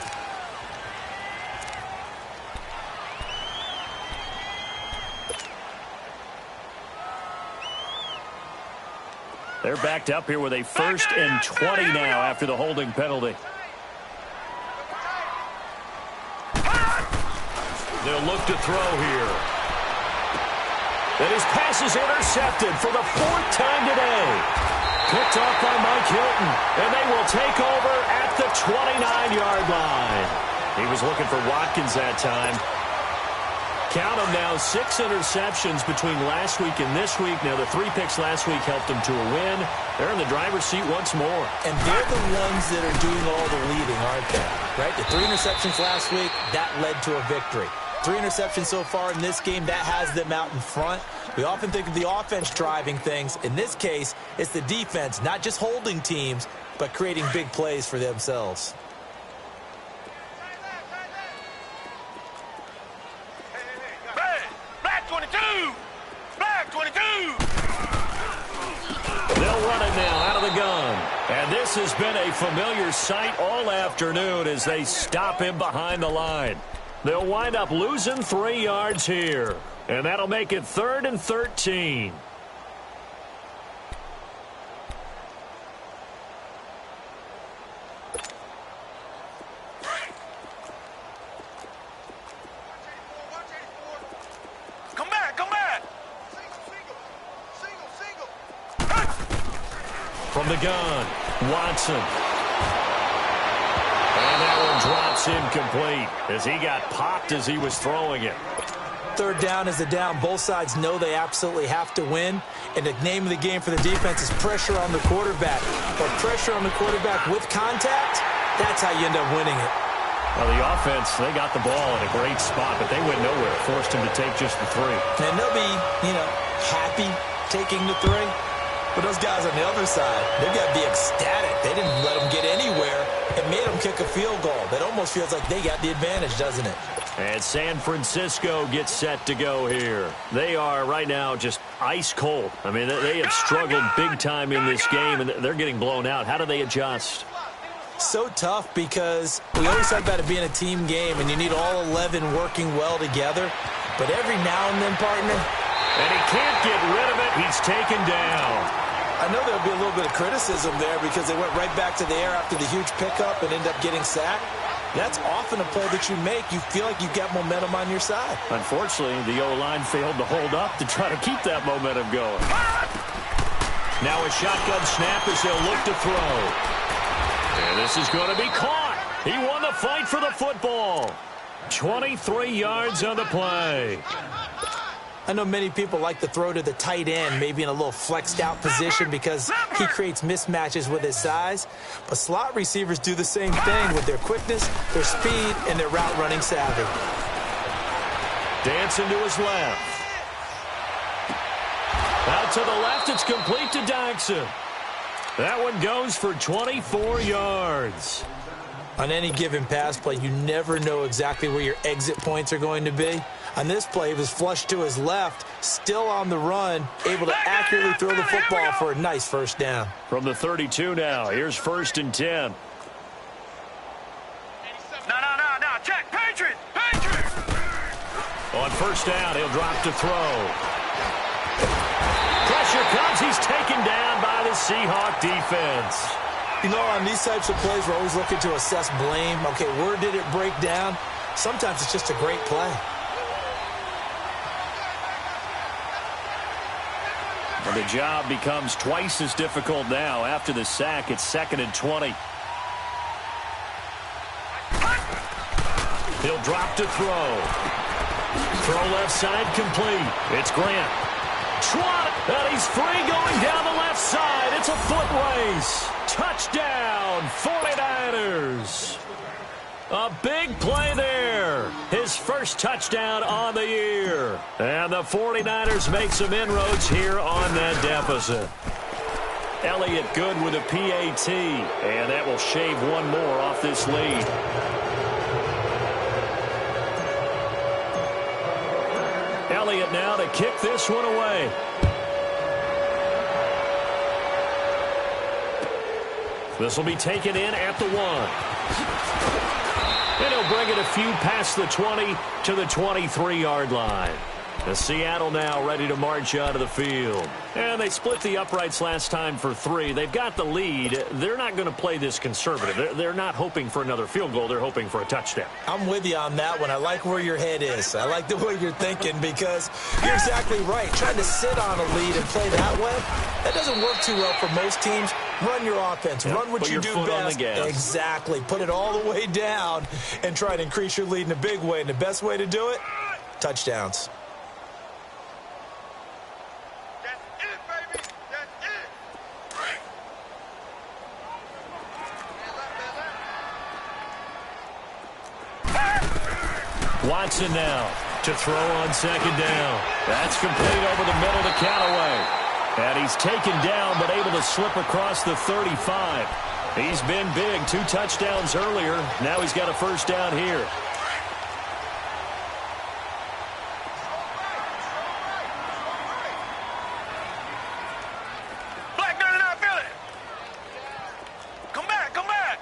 They're backed up here with a 1st and 20 now after the holding penalty. They'll look to throw here. And his pass is intercepted for the 4th time today. Picked off by Mike Hilton. And they will take over at the 29-yard line. He was looking for Watkins that time. Count them now, 6 interceptions between last week and this week. Now, the 3 picks last week helped them to a win. They're in the driver's seat once more. And they're the ones that are doing all the leading, aren't they? Right? The 3 interceptions last week, that led to a victory. 3 interceptions so far in this game, that has them out in front. We often think of the offense driving things. In this case, it's the defense, not just holding teams, but creating big plays for themselves. Black 22! Black 22! They'll run it now out of the gun. And this has been a familiar sight all afternoon as they stop him behind the line. They'll wind up losing 3 yards here. And that'll make it 3rd and 13. Come back, come back! Single. From the gun, Watson. And that one drops incomplete as he got popped as he was throwing it. 3rd down is a down. Both sides know they absolutely have to win. And the name of the game for the defense is pressure on the quarterback. But pressure on the quarterback with contact, that's how you end up winning it. Well, the offense, they got the ball in a great spot, but they went nowhere. Forced him to take just the 3. And they'll be, happy taking the 3. But those guys on the other side, they've got to be ecstatic. They didn't let them get anywhere. It made them kick a field goal. That almost feels like they got the advantage, doesn't it? And San Francisco gets set to go here. They are right now just ice cold. I mean, they have struggled big time in this game, and they're getting blown out. How do they adjust? So tough because we always talk about it being a team game, and you need all 11 working well together. But every now and then, partner. And he can't get rid of it. He's taken down. I know there'll be a little bit of criticism there because they went right back to the air after the huge pickup and ended up getting sacked. That's often a play that you make. You feel like you've got momentum on your side. Unfortunately, the O-line failed to hold up to try to keep that momentum going. Now a shotgun snap as they'll look to throw. And this is going to be caught. He won the fight for the football. 23 yards on the play. I know many people like to throw to the tight end, maybe in a little flexed out position because he creates mismatches with his size. But slot receivers do the same thing with their quickness, their speed, and their route running savvy. Dancing to his left. Out to the left, it's complete to Dyson. That one goes for 24 yards. On any given pass play, you never know exactly where your exit points are going to be. On this play, he was flushed to his left, still on the run, able to accurately throw the football for a nice 1st down. From the 32 now, here's 1st and 10. No, check, Patriot! On 1st down, he'll drop to throw. Pressure comes, he's taken down by the Seahawk defense. On these types of plays, we're always looking to assess blame. Okay, where did it break down? Sometimes it's just a great play. And the job becomes twice as difficult now. After the sack, it's 2nd and 20. He'll drop to throw. Throw left side complete. It's Grant. Trot, and he's free going down the left side. It's a foot race. Touchdown, 49ers. A big play there. His first touchdown on the year. And the 49ers make some inroads here on that deficit. Elliott good with a PAT. And that will shave one more off this lead. Elliott now to kick this one away. This will be taken in at the 1. And he'll bring it a few past the 20 to the 23-yard line. The Seattle now ready to march out of the field. And they split the uprights last time for 3. They've got the lead. They're not going to play this conservative. They're not hoping for another field goal. They're hoping for a touchdown. I'm with you on that one. I like where your head is. I like the way you're thinking because you're exactly right. Trying to sit on a lead and play that way, that doesn't work too well for most teams. Run your offense. Yep. Run what you do best. Exactly. Put it all the way down and try to increase your lead in a big way. And the best way to do it, touchdowns. Watson now to throw on second down. That's complete over the middle to Callaway. And he's taken down but able to slip across the 35. He's been big. 2 touchdowns earlier. Now he's got a first down here. Black dirty not Philly. Come back, come back.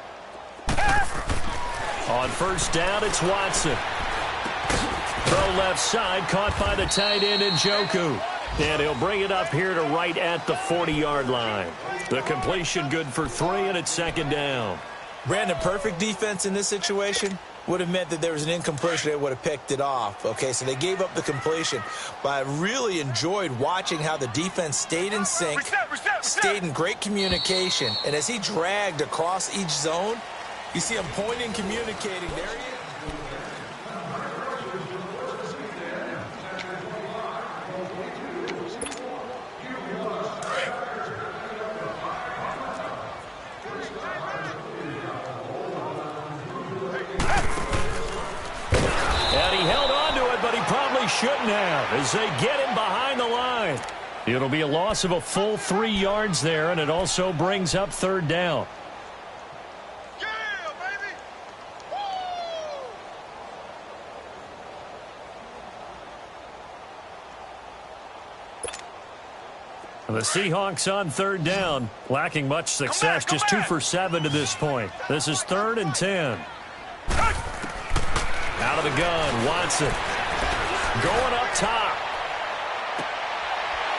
On first down, it's Watson. Throw left side, caught by the tight end Njoku. And he'll bring it up here to right at the 40-yard line. The completion good for 3, and it's second down. Brandon, perfect defense in this situation would have meant that there was an incompletion. They would have picked it off. Okay, so they gave up the completion. But I really enjoyed watching how the defense stayed in sync, stayed in great communication. And as he dragged across each zone, you see him pointing, communicating. There he is. Shouldn't have as they get him behind the line. It'll be a loss of a full 3 yards there, and it also brings up third down. Yeah, baby. Woo! The Seahawks on third down, lacking much success, just 2 for 7 to this point. This is 3rd and 10. Out of the gun, Watson. Going up top.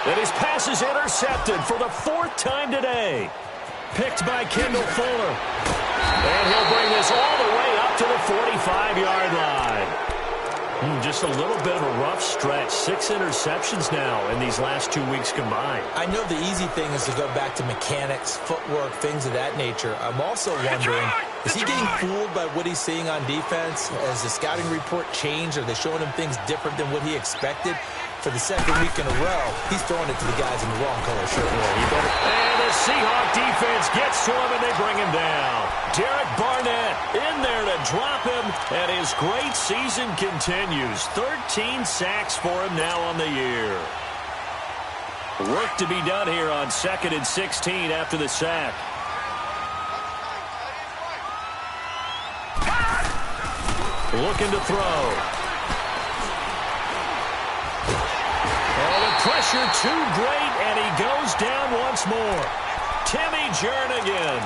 And his pass is intercepted for the 4th time today. Picked by Kendall Fuller. And he'll bring this all the way up to the 45-yard line. Just a little bit of a rough stretch. 6 interceptions now in these last 2 weeks combined. I know the easy thing is to go back to mechanics, footwork, things of that nature. I'm also wondering, is he getting fooled by what he's seeing on defense? Has the scouting report changed? Are they showing him things different than what he expected? For the 2nd week in a row, he's throwing it to the guys in the wrong color shirt. And the Seahawk defense gets to him, and they bring him down. Derek Barnett in there to drop him, and his great season continues. 13 sacks for him now on the year. Work to be done here on 2nd and 16 after the sack. Looking to throw. Oh, the pressure too great, and he goes down once more. Timmy Jernigan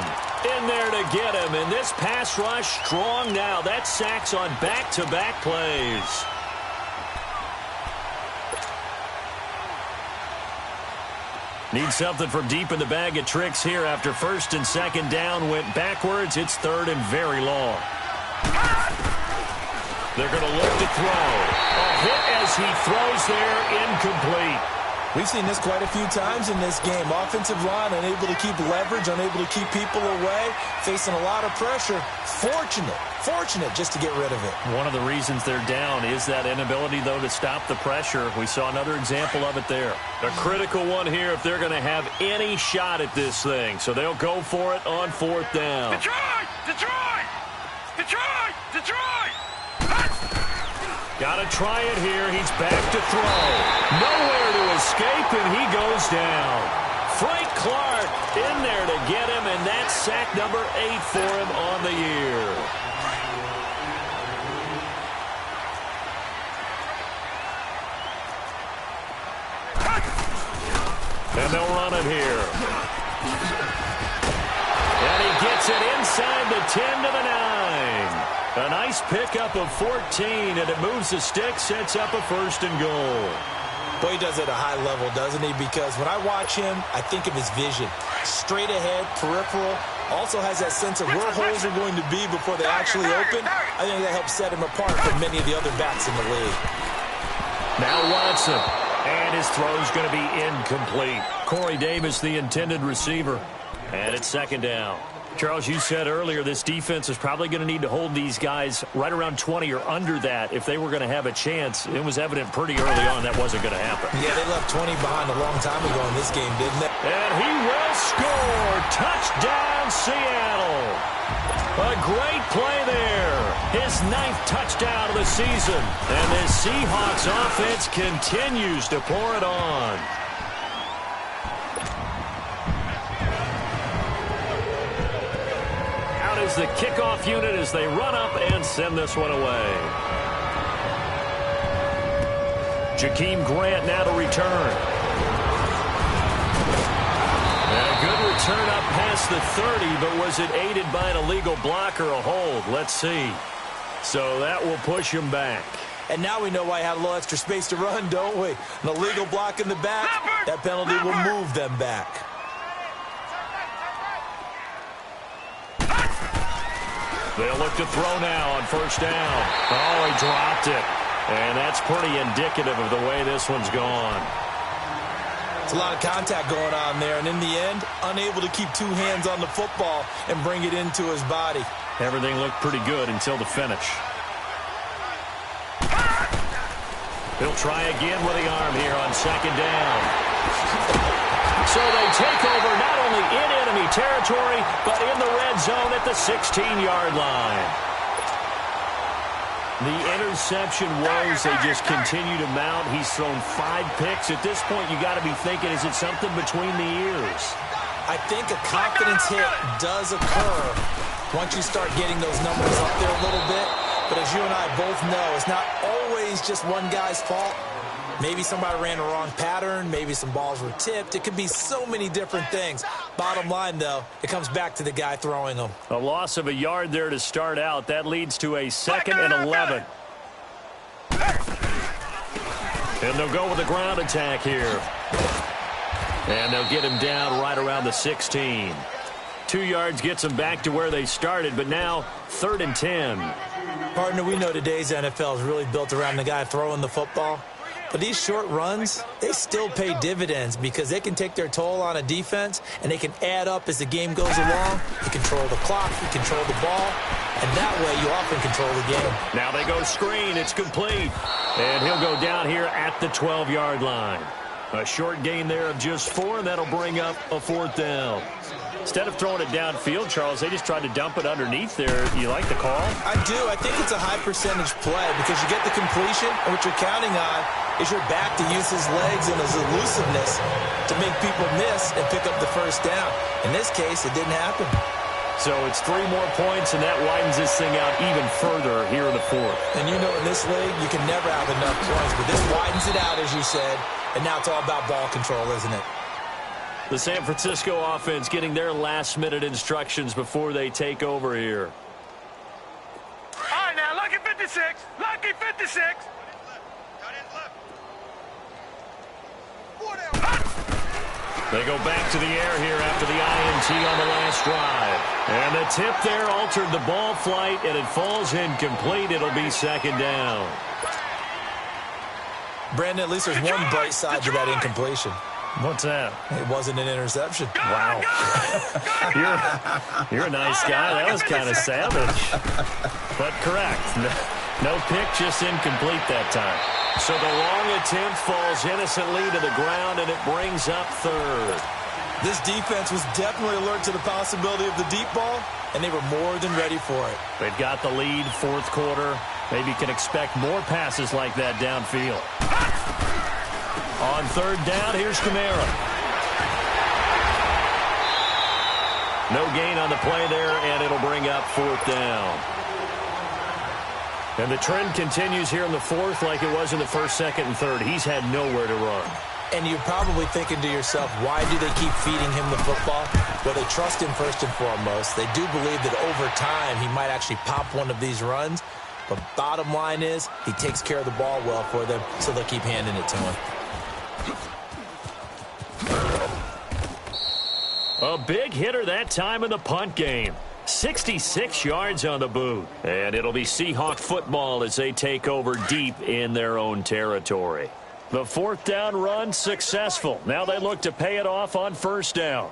in there to get him, and this pass rush strong now. That's sacks on back-to-back plays. Need something from deep in the bag of tricks here after 1st and 2nd down went backwards. It's 3rd and very long. They're going to look to throw. A hit as he throws there, incomplete. We've seen this quite a few times in this game. Offensive line unable to keep leverage, unable to keep people away, facing a lot of pressure. Fortunate just to get rid of it. One of the reasons they're down is that inability, though, to stop the pressure. We saw another example of it there. A critical one here if they're going to have any shot at this thing. So they'll go for it on 4th down. Detroit! Detroit! Detroit! Detroit! Got to try it here. He's back to throw. Nowhere to escape, and he goes down. Frank Clark in there to get him, and that's sack number 8 for him on the year. And they'll run it here. And he gets it inside the 10 to the 9. A nice pickup of 14, and it moves the stick, sets up a 1st and goal. Boy, he does it at a high level, doesn't he? Because when I watch him, I think of his vision. Straight ahead, peripheral, also has that sense of where holes are going to be before they actually open. I think that helps set him apart from many of the other backs in the league. Now Watson, and his throw's going to be incomplete. Corey Davis, the intended receiver, and it's 2nd down. Charles, you said earlier this defense is probably going to need to hold these guys right around 20 or under that if they were going to have a chance. It was evident pretty early on that wasn't going to happen. Yeah, they left 20 behind a long time ago in this game, didn't they? And he will score. Touchdown, Seattle. A great play there. His 9th touchdown of the season. And this Seahawks offense continues to pour it on. Is the kickoff unit as they run up and send this one away. Jakeem Grant now to return. And a good return up past the 30, but was it aided by an illegal block or a hold? Let's see. So that will push him back. And now we know why he had a little extra space to run, don't we? An illegal block in the back, that penalty will move them back. They'll look to throw now on 1st down. Oh, he dropped it. And that's pretty indicative of the way this one's gone. It's a lot of contact going on there, and in the end, unable to keep 2 hands on the football and bring it into his body. Everything looked pretty good until the finish. He'll try again with the arm here on 2nd down. So they take over not only in enemy territory, but in the red zone at the 16-yard line. The interception woes, they just continue to mount. He's thrown 5 picks. At this point, you got to be thinking, is it something between the ears? I think a confidence hit does occur once you start getting those numbers up there a little bit. But as you and I both know, it's not always just one guy's fault. Maybe somebody ran a wrong pattern. Maybe some balls were tipped. It could be so many different things. Bottom line, though, it comes back to the guy throwing them. A loss of a yard there to start out. That leads to a 2nd and 11. And they'll go with a ground attack here. And they'll get him down right around the 16. 2 yards gets them back to where they started, but now 3rd and 10. Partner, we know today's NFL is really built around the guy throwing the football. But these short runs, they still pay dividends because they can take their toll on a defense, and they can add up as the game goes along. You control the clock, you control the ball, and that way you often control the game. Now they go screen. It's complete. And he'll go down here at the 12-yard line. A short gain there of just 4, and that'll bring up a 4th down. Instead of throwing it downfield, Charles, they just tried to dump it underneath there. You like the call? I do. I think it's a high percentage play because you get the completion, and what you're counting on is your back to use his legs and his elusiveness to make people miss and pick up the 1st down. In this case, it didn't happen. So it's 3 more points, and that widens this thing out even further here in the 4th. And you know in this league, you can never have enough points, but this widens it out, as you said, and now it's all about ball control, isn't it? The San Francisco offense getting their last-minute instructions before they take over here. All right, now, lucky 56. Lucky 56. They go back to the air here after the INT on the last drive. And the tip there altered the ball flight, and it falls incomplete. It'll be 2nd down. Brandon, at least there's one bright side to that incompletion. What's that? It wasn't an interception. Wow. You're a nice guy. That was kind of savage. But correct. No pick, just incomplete that time. So the long attempt falls innocently to the ground, and it brings up 3rd. This defense was definitely alert to the possibility of the deep ball, and they were more than ready for it. They've got the lead, 4th quarter. Maybe can expect more passes like that downfield. On 3rd down, here's Kamara. No gain on the play there, and it'll bring up 4th down. And the trend continues here in the 4th like it was in the 1st, 2nd, and 3rd. He's had nowhere to run. And you're probably thinking to yourself, why do they keep feeding him the football? Well, they trust him first and foremost. They do believe that over time he might actually pop one of these runs. But bottom line is, he takes care of the ball well for them, so they'll keep handing it to him. A big hitter that time in the punt game. 66 yards on the boot. And it'll be Seahawk football as they take over deep in their own territory. The fourth down run successful. Now they look to pay it off on first down.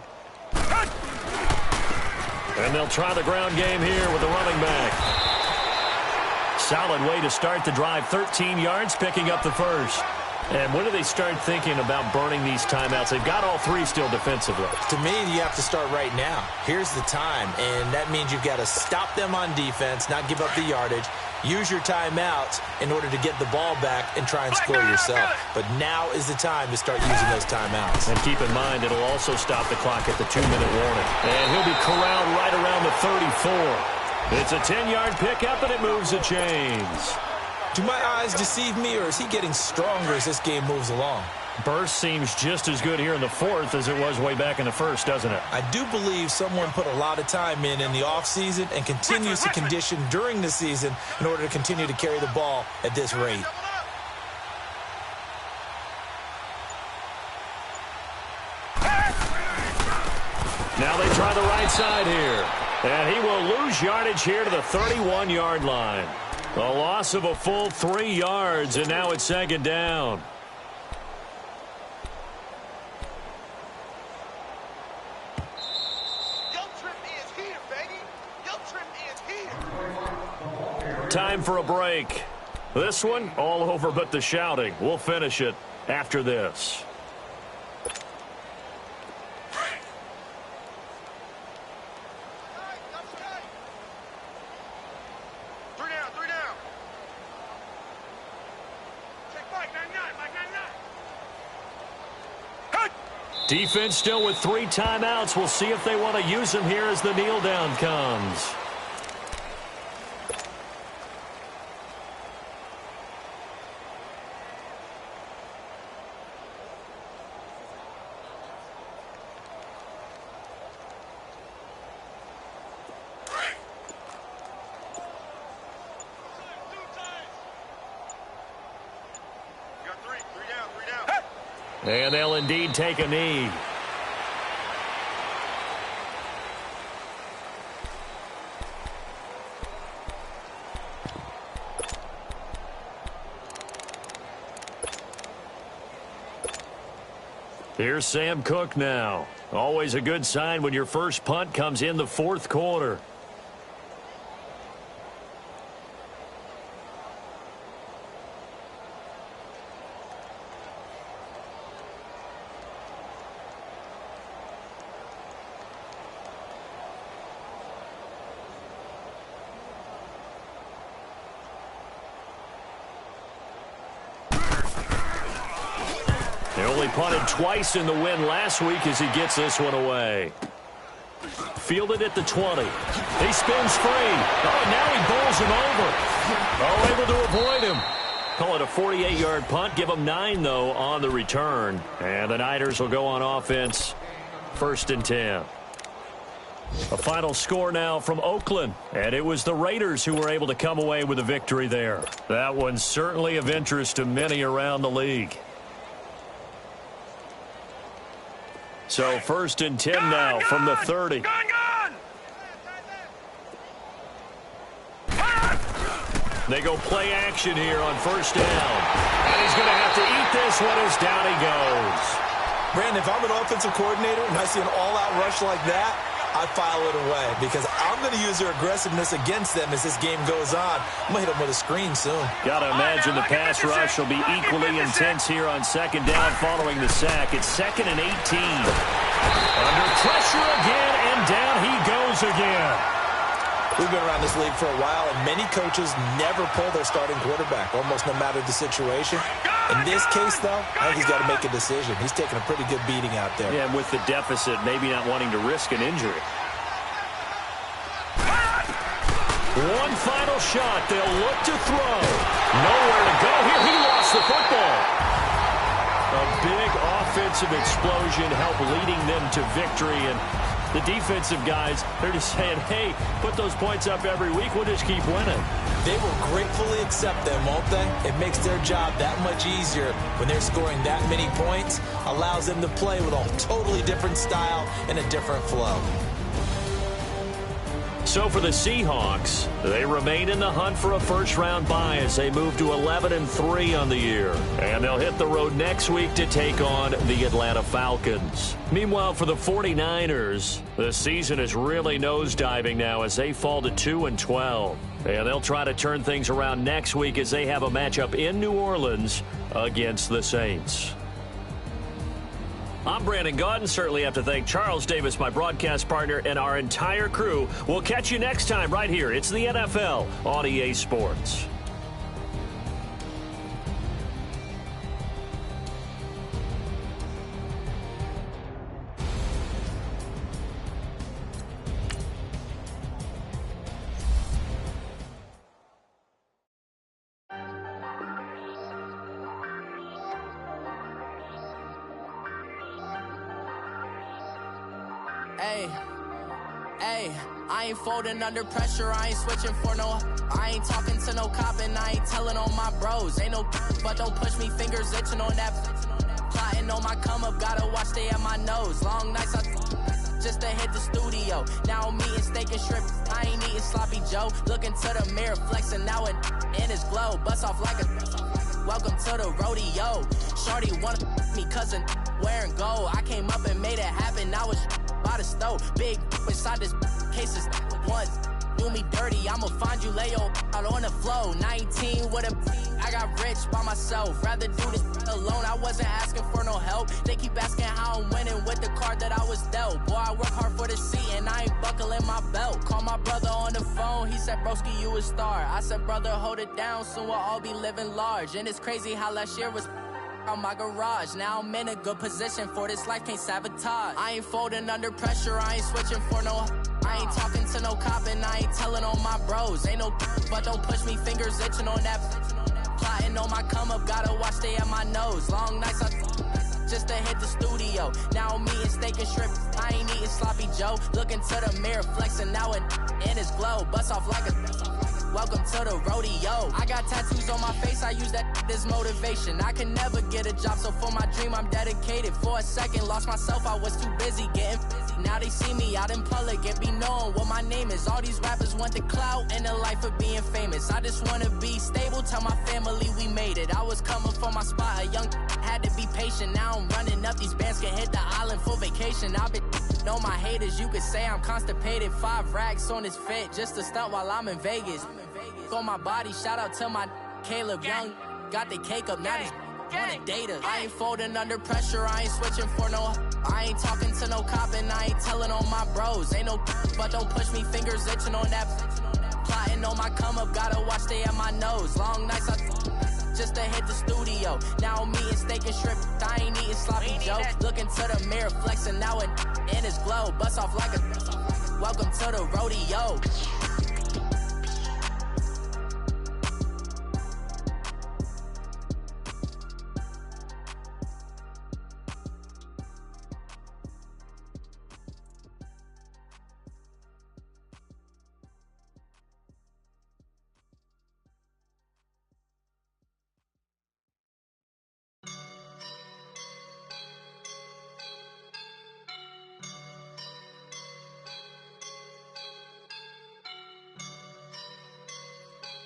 And they'll try the ground game here with the running back. Solid way to start the drive. 13 yards, picking up the first. And when do they start thinking about burning these timeouts? They've got all three still defensively. To me, you have to start right now. Here's the time, and that means you've got to stop them on defense, not give up the yardage, use your timeouts in order to get the ball back and try and score yourself. But now is the time to start using those timeouts. And keep in mind, it'll also stop the clock at the 2-minute warning. And he'll be corralled right around the 34. It's a 10-yard pickup, and it moves the chains. Do my eyes deceive me, or is he getting stronger as this game moves along? Burst seems just as good here in the fourth as it was way back in the first, doesn't it? I do believe someone put a lot of time in the offseason and continues to condition during the season in order to continue to carry the ball at this rate. Now they try the right side here. And he will lose yardage here to the 31-yard line. A loss of a full 3 yards, and now it's second down. Time for a break. This one, all over but the shouting. We'll finish it after this. Defense still with 3 timeouts. We'll see if they want to use them here as the kneel down comes. And they'll indeed take a knee. Here's Sam Cook now. Always a good sign when your first punt comes in the fourth quarter. Punted twice in the win last week as he gets this one away. Fielded at the 20. He spins free. Oh, now he bowls him over. Oh, able to avoid him. Call it a 48-yard punt. Give him 9, though, on the return. And the Niners will go on offense. 1st and 10. A final score now from Oakland. And it was the Raiders who were able to come away with a victory there. That one's certainly of interest to many around the league. So 1st and 10 now from the 30. They go play action here on 1st down. And he's going to have to eat this one as down he goes. Brandon, if I'm an offensive coordinator and I see an all-out rush like that, I file it away because I'm going to use their aggressiveness against them as this game goes on. I'm going to hit them with a screen soon. Got to imagine the pass rush will be equally intense here on 2nd down following the sack. It's 2nd and 18. Under pressure again, and down he goes again. We've been around this league for a while, and many coaches never pull their starting quarterback, almost no matter the situation. In this case, though, I think he's got to make a decision. He's taking a pretty good beating out there. Yeah, and with the deficit, maybe not wanting to risk an injury. One final shot. They'll look to throw. Nowhere to go here. He lost the football. A big offensive explosion helped leading them to victory. And the defensive guys, they're just saying, hey, put those points up every week. We'll just keep winning. They will gratefully accept them, won't they? It makes their job that much easier when they're scoring that many points. Allows them to play with a totally different style and a different flow. So for the Seahawks, they remain in the hunt for a first-round bye as they move to 11-3 on the year. And they'll hit the road next week to take on the Atlanta Falcons. Meanwhile, for the 49ers, the season is really nosediving now as they fall to 2-12. And they'll try to turn things around next week as they have a matchup in New Orleans against the Saints. I'm Brandon Gaudin. Certainly have to thank Charles Davis, my broadcast partner, and our entire crew. We'll catch you next time right here. It's the NFL on EA Sports. I ain't folding under pressure, I ain't switching for no. I ain't talking to no cop and I ain't telling on my bros. Ain't no but don't push me, fingers itching on that. Plotting on my come up, gotta watch they at my nose. Long nights just to hit the studio. Now I'm eating steak and shrimp, I ain't eating sloppy Joe. Looking to the mirror, flexing now it in his glow. Bust off like a welcome to the rodeo. Shorty wanna me cousin wearing gold. I came up and made it happen, I was by the stove. Big inside this cases once do me dirty. I'ma find you lay out on the floor. 19 with a I got rich by myself. Rather do this alone. I wasn't asking for no help. They keep asking how I'm winning with the card that I was dealt. Boy, I work hard for the seat and I ain't buckling my belt. Call my brother on the phone. He said, broski, you a star. I said, brother, hold it down. Soon we'll all be living large. And it's crazy how last year was on my garage. Now I'm in a good position for this life, can't sabotage. I ain't folding under pressure, I ain't switching for no. I ain't talking to no cop and I ain't telling on my bros. Ain't no but don't push me, fingers itching on that. Plotting on my come up, gotta watch they at my nose. Long nights just to hit the studio. Now I'm eating steak and shrimp, I ain't eating sloppy Joe. Looking to the mirror, flexing now it in his glow. Bust off like a welcome to the rodeo. I got tattoos on my face, I use that as motivation. I can never get a job, so for my dream I'm dedicated. For a second, lost myself, I was too busy getting busy. Now they see me out in public and be knowing what my name is. All these rappers want the clout and the life of being famous. I just wanna be stable, tell my family we made it. I was coming for my spot, a young had to be patient. Now I'm running up, these bands can hit the island for vacation. I've been know my haters, you could say I'm constipated. 5 racks on his fit, just to stunt while I'm in Vegas. On my body, shout out to my Caleb Young. Got the cake up, now these wanna date us. I ain't folding under pressure, I ain't switching for no. I ain't talking to no cop and I ain't telling on my bros. Ain't no but don't push me, fingers itching on that. Plotting on my come up, gotta watch they at my nose. Long nights just to hit the studio. Now I'm eating steak and shrimp, I ain't eating sloppy Joe. Looking to the mirror, flexing now it in his glow. Bust off like a welcome to the rodeo.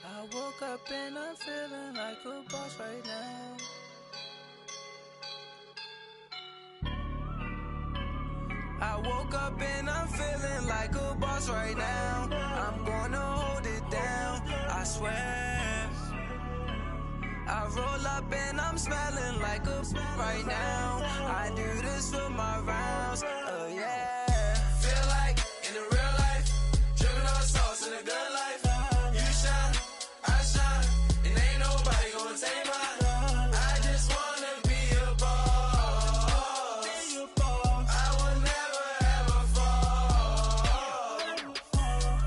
I woke up and I'm feeling like a boss right now. I woke up and I'm feeling like a boss right now. I'm gonna hold it down, I swear. I roll up and I'm smelling like a right now. I do this for my rounds, oh yeah. Feel like in the real life, dripping on sauce in a good life. You shine, I shine, and ain't nobody gonna take mine. I just wanna be a boss. I will never ever fall.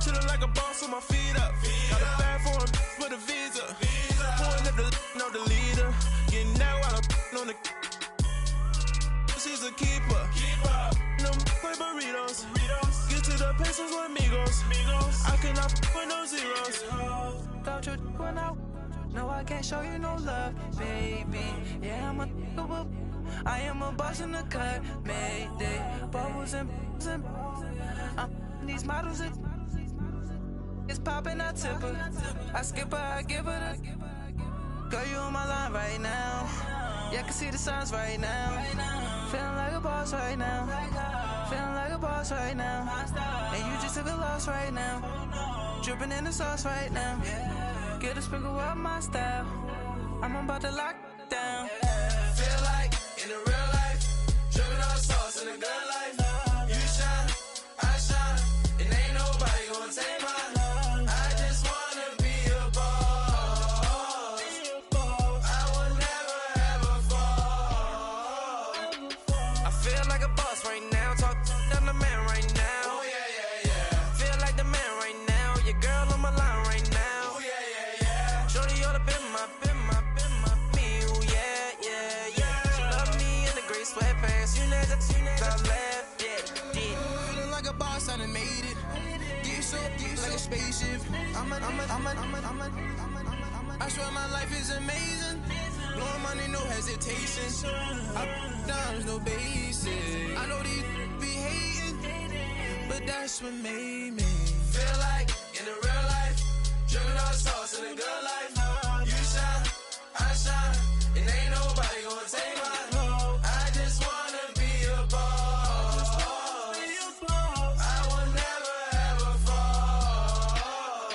Chillin' like a boss with my feet up. Got a bag for him with a visa. Pulling up the leader. Getting out while I'm on the keep up. Them play burritos. Get to the pesos with amigos. I cannot with no zeros. Don't you when no, I can't show you no love, baby. Yeah, I am a boss in the cut, Mayday. Bubbles and these models, it's popping, I tip her. I skip her, I give her the. Girl, you on my line right now. Yeah, I can see the signs right now. Feeling like a boss right now. Feeling like a boss right now. And you just took a loss right now. Dripping in the sauce right now. Get a sprinkle up my style. I'm about to lock down. Feel like in the real life, dripping on sauce in the good life. You shine, I shine, and ain't nobody gonna take mine. I just wanna be a boss. I will never ever fall. I feel like a boss right now. Talk to the man right now. Oh yeah. Feel like the man right now. Your girl on my line right now. Shorty ought to been my, me, ooh, yeah. She love me in the gray sweatpants, you never left, yeah. Feeling like a boss, I done made it. Get so like a spaceship. I swear my life is amazing. Blowing money, no hesitation. Down, no basic. I know these be hating, but that's what made me feel like in the real life. Dripping on sauce in a good life. You shine, I shine, and ain't nobody gonna take mine. I just wanna be a boss. I will never ever fall.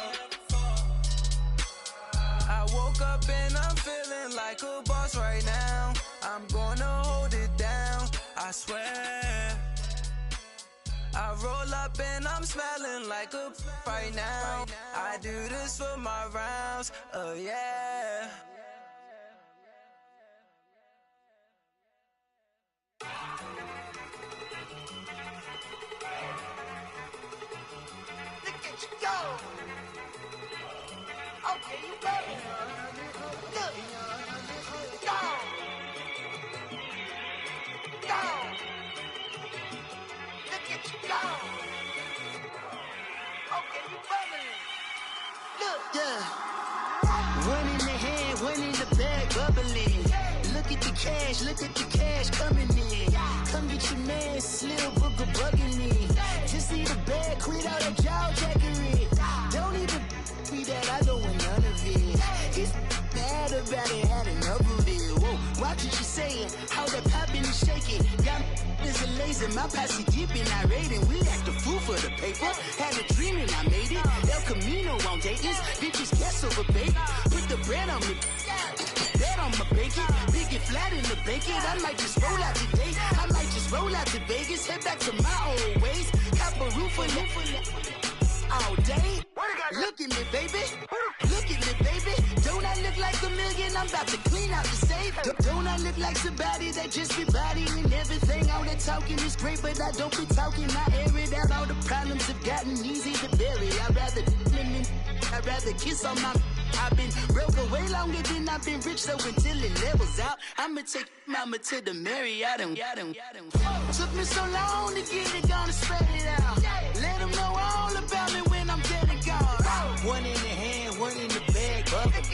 I woke up and I'm feeling like a boss right now. I'm gonna hold it down, I swear. I roll up and I'm smelling like a right now. I do this for my rounds, oh yeah. Look at you go. Okay, you ready? Look. Go. Look at you go. Okay, you ready? Look. Yeah. One in the hand, one in the bag, bubbling. Look at the cash coming in. Come get your man, Slim Booker bugging me. Just see the bag, quit all that jaw jackery. Don't even be that, I don't want none of it. He's mad about it, had enough of it. Whoa, watch what you saying, how that poppin' and shaking. Y'all is a lazy, my posse deep and I raiding. We act a fool for the paper, had a dream and I made it. El Camino on Dayton's, bitches guess over bait. Put the bread on me, that on my bacon. Big it flat in the bacon, I might just roll out today. I might just roll out to Vegas, head back to my old ways. Cop a roof for all day. Look at me, baby. Look at me, baby. Don't I look like $1 million? I'm about to clean out the safe. Don't I look like somebody that just be bodying everything? All that talking is great, but I don't be talking. I air it out. All the problems have gotten easy to bury. I'd rather kiss on my. I've been broke way longer than I've been rich, so until it levels out, I'ma take mama to the Marriott and took me so long to get it, gonna spread it out. Let them know all about me when I'm dead and gone. One in the hand, one in the bag, bubbling.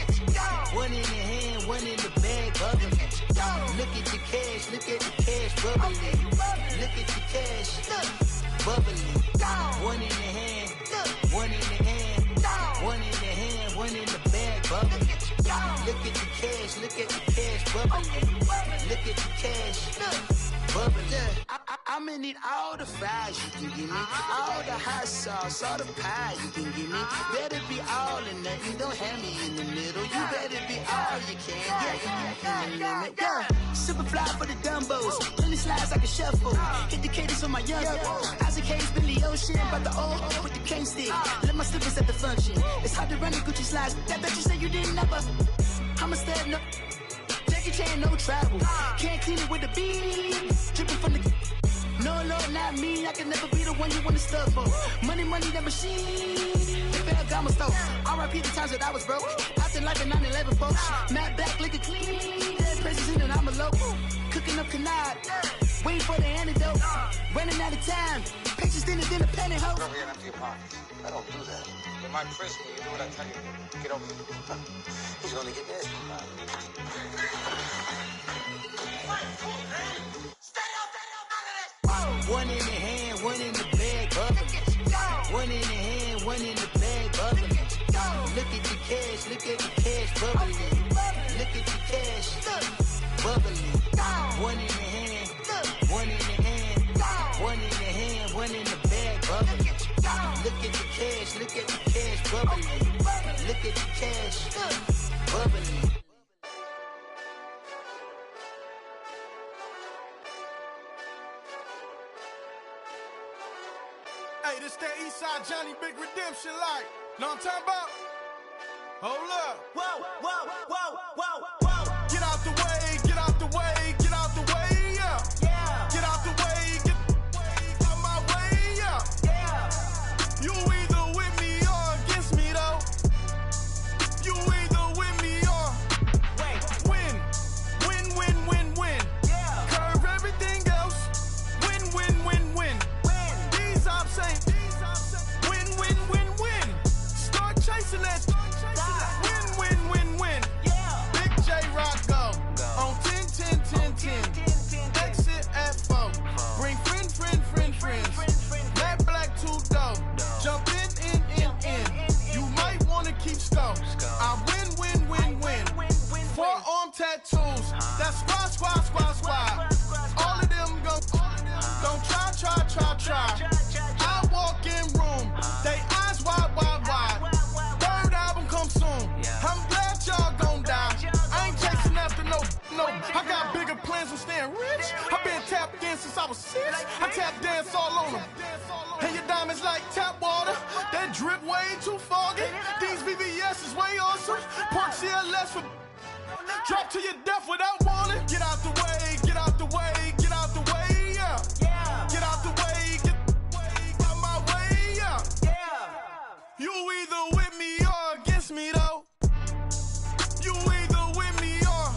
One in the hand, one in the bag, bubbling. Look at the cash, bubbling. Look at the cash, bubbling. One in the hand, one in the hand, one in the hand, one in the bag, bubbling. Look at the cash, bubbling. Look at the cash, bubbling. I'ma need all the fries you can give me, all the hot sauce, all the pie you can give me. Better be all or nothing, don't have me in the middle. You better be all you can, yeah. Super fly for the dumbos, plenty slides like a shuffle. Hit the cadence for my young Isaac Hayes, Billy Ocean, but the old with the cane stick. Let my slippers at the function. It's hard to run the Gucci slides. That bet you say you didn't never. I'ma step no. Jackie Chan, no travel. Can't clean it with the beat. Dripping from the. No, Lord, not me. I can never be the one you want to stuff for. Money, that machine. Ferragamo stove. R.I.P. the times that I was broke. Out in life in 9/11, folks. Matte black, liquor clean. Dead presents in and I'm a local. Cooking up canard. waiting for the antidote. Running out of time. Pictures thinner than a penny hoe. Never get empty your pockets. I don't do that. In my prison, you do what I tell you to. Get over here. He's gonna get this. One in the hand, one in the bag, bubbling. One in the hand, one in the bag, bubbling. Look at the cash, look at the cash, bubbling. Look at the cash, bubbling. One in the hand, one in the hand, one in the hand, one in the bag, bubbling. Look at the cash, look at the cash, bubbling. Look at the cash, bubbling. Hey, this that Eastside Johnny Big Redemption like. Know what I'm talking about? Hold up. Whoa, whoa, whoa, whoa, whoa. Get out the way, get out the way, get out the way, yeah. Yeah. Get out the way, get out my way, yeah. Yeah. You either with me or against me, though. You either with me or win. Win, win, win, win. Yeah. Curve everything else. Win, win, win, win. These ops ain't win, win, win, win. Start chasing that. Win, win, win, win. Yeah. Big J Rock go on 10, 10, 10, 10. Exit at 4. Bring friends. Matt Black 2 dope. Jump in. You might wanna keep scope. I win. Forearm tattoos. That's squad. All of them go. Don't try. I walk in room. They eyes wide. Third album come soon. I'm glad y'all gon' die. I ain't chasing after no. I got bigger plans from staying rich. I been tapped in since I was 6. I tap dance all on them. And your diamonds like tap water. That drip way too foggy. These VVS is way awesome. Pork CLS for drop to your death without warning. Get out the way, get out the way, get out the way, yeah. Yeah. Get out the way, get out my way, yeah. Yeah. You either with me or against me, though. You either with me or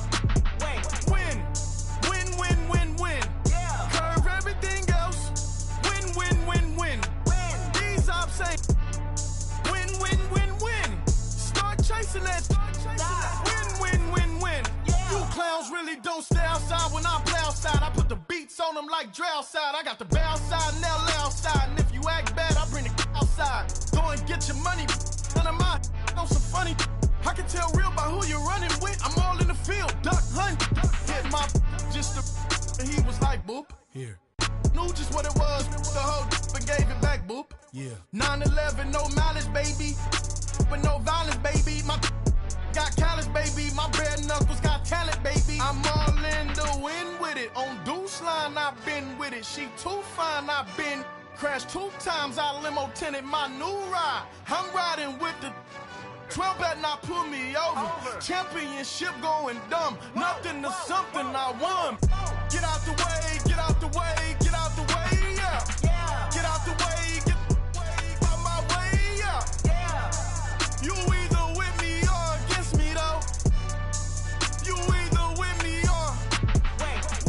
win. Win. Yeah. Curve everything else. Win. These ops ain't win. Start chasing that. Win. Yeah. You clowns really don't stay outside when I play outside. I put the beats on them like Dre outside. I got the bow side and LA outside. And if you act bad, I bring the outside. Go and get your money. None of my on some funny. I can tell real by who you're running with. I'm all in the field, duck hunt. Hit my just and he was like, boop. Here. Knew just what it was. The whole and gave it back, boop. Yeah. 9/11, no malice, baby. But no violence, baby. My got callous, baby. My bare knuckles got talent, baby. I'm all in the wind with it. On Deuce line, I've been with it. She too fine, I've been crashed 2 times. I limo tinted my new ride. I'm riding with the 12 better not pull me over. Championship going dumb. Nothing to something I won. Get out the way, get out the way, get out the way, yeah. Yeah. Get out the way, get out my way, yeah. Yeah. You either with me or against me, though. You either with me or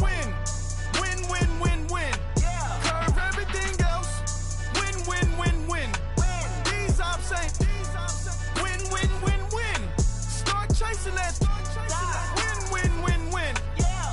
win. Yeah. Curve everything else. Win. These ops ain't win. Start chasing that. Win. Yeah.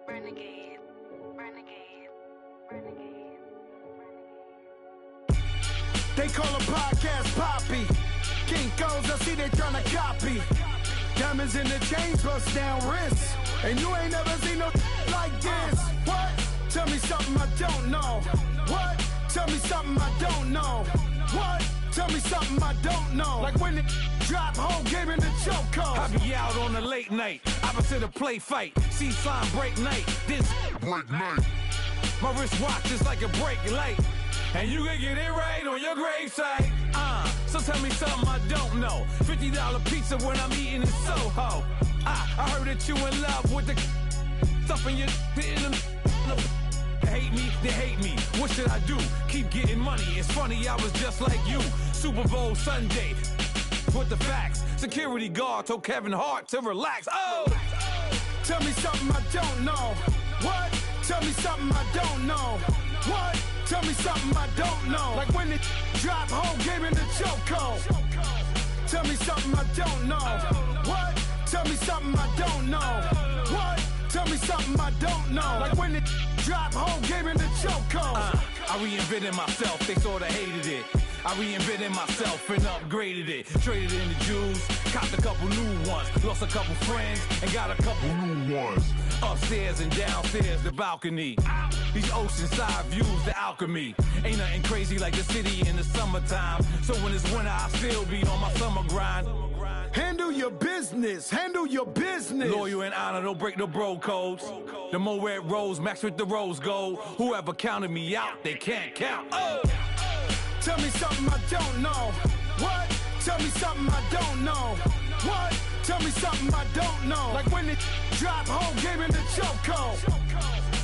Renegade. They call a podcast Poppy. Kinkos, I see they tryna copy. Diamonds in the chains, bust down wrists. And you ain't never seen no like this. What? Tell me something I don't know. What? Tell me something I don't know. What? Tell me something I don't know. Like when it drop, whole game in the chokehold. I be out on a late night, opposite a play fight. See sign break night, this break night. My wristwatch is like a brake light. And you can get it right on your gravesite. So tell me something I don't know. $50 pizza when I'm eating in Soho. I heard that you in love with the stuff in your They hate me. What should I do? Keep getting money. It's funny, I was just like you. Super Bowl Sunday. With the facts. Security guard told Kevin Hart to relax. Oh! Tell me something I don't know. What? Tell me something I don't know. What? Tell me something I don't know. Like when it drop whole game in the chokehold. Tell me something I don't know. What? Tell me something I don't know. What? Tell me something I don't know. Like when it drop whole game in the chokehold. I reinvented myself, they sorta hated it. I reinvented myself and upgraded it. Traded in the Jews, copped a couple new ones. Lost a couple friends and got a couple new ones. Upstairs and downstairs, the balcony. These oceanside views, the alchemy. Ain't nothing crazy like the city in the summertime. So when it's winter, I still be on my summer grind. Handle your business, handle your business. Loyal and honor, don't break the bro codes. The more red rose, max with the rose gold. Whoever counted me out, they can't count. Oh! Tell me something I don't know. What? Tell me something I don't know. What? Tell me something I don't know. Like when it drop whole game in the chokehold.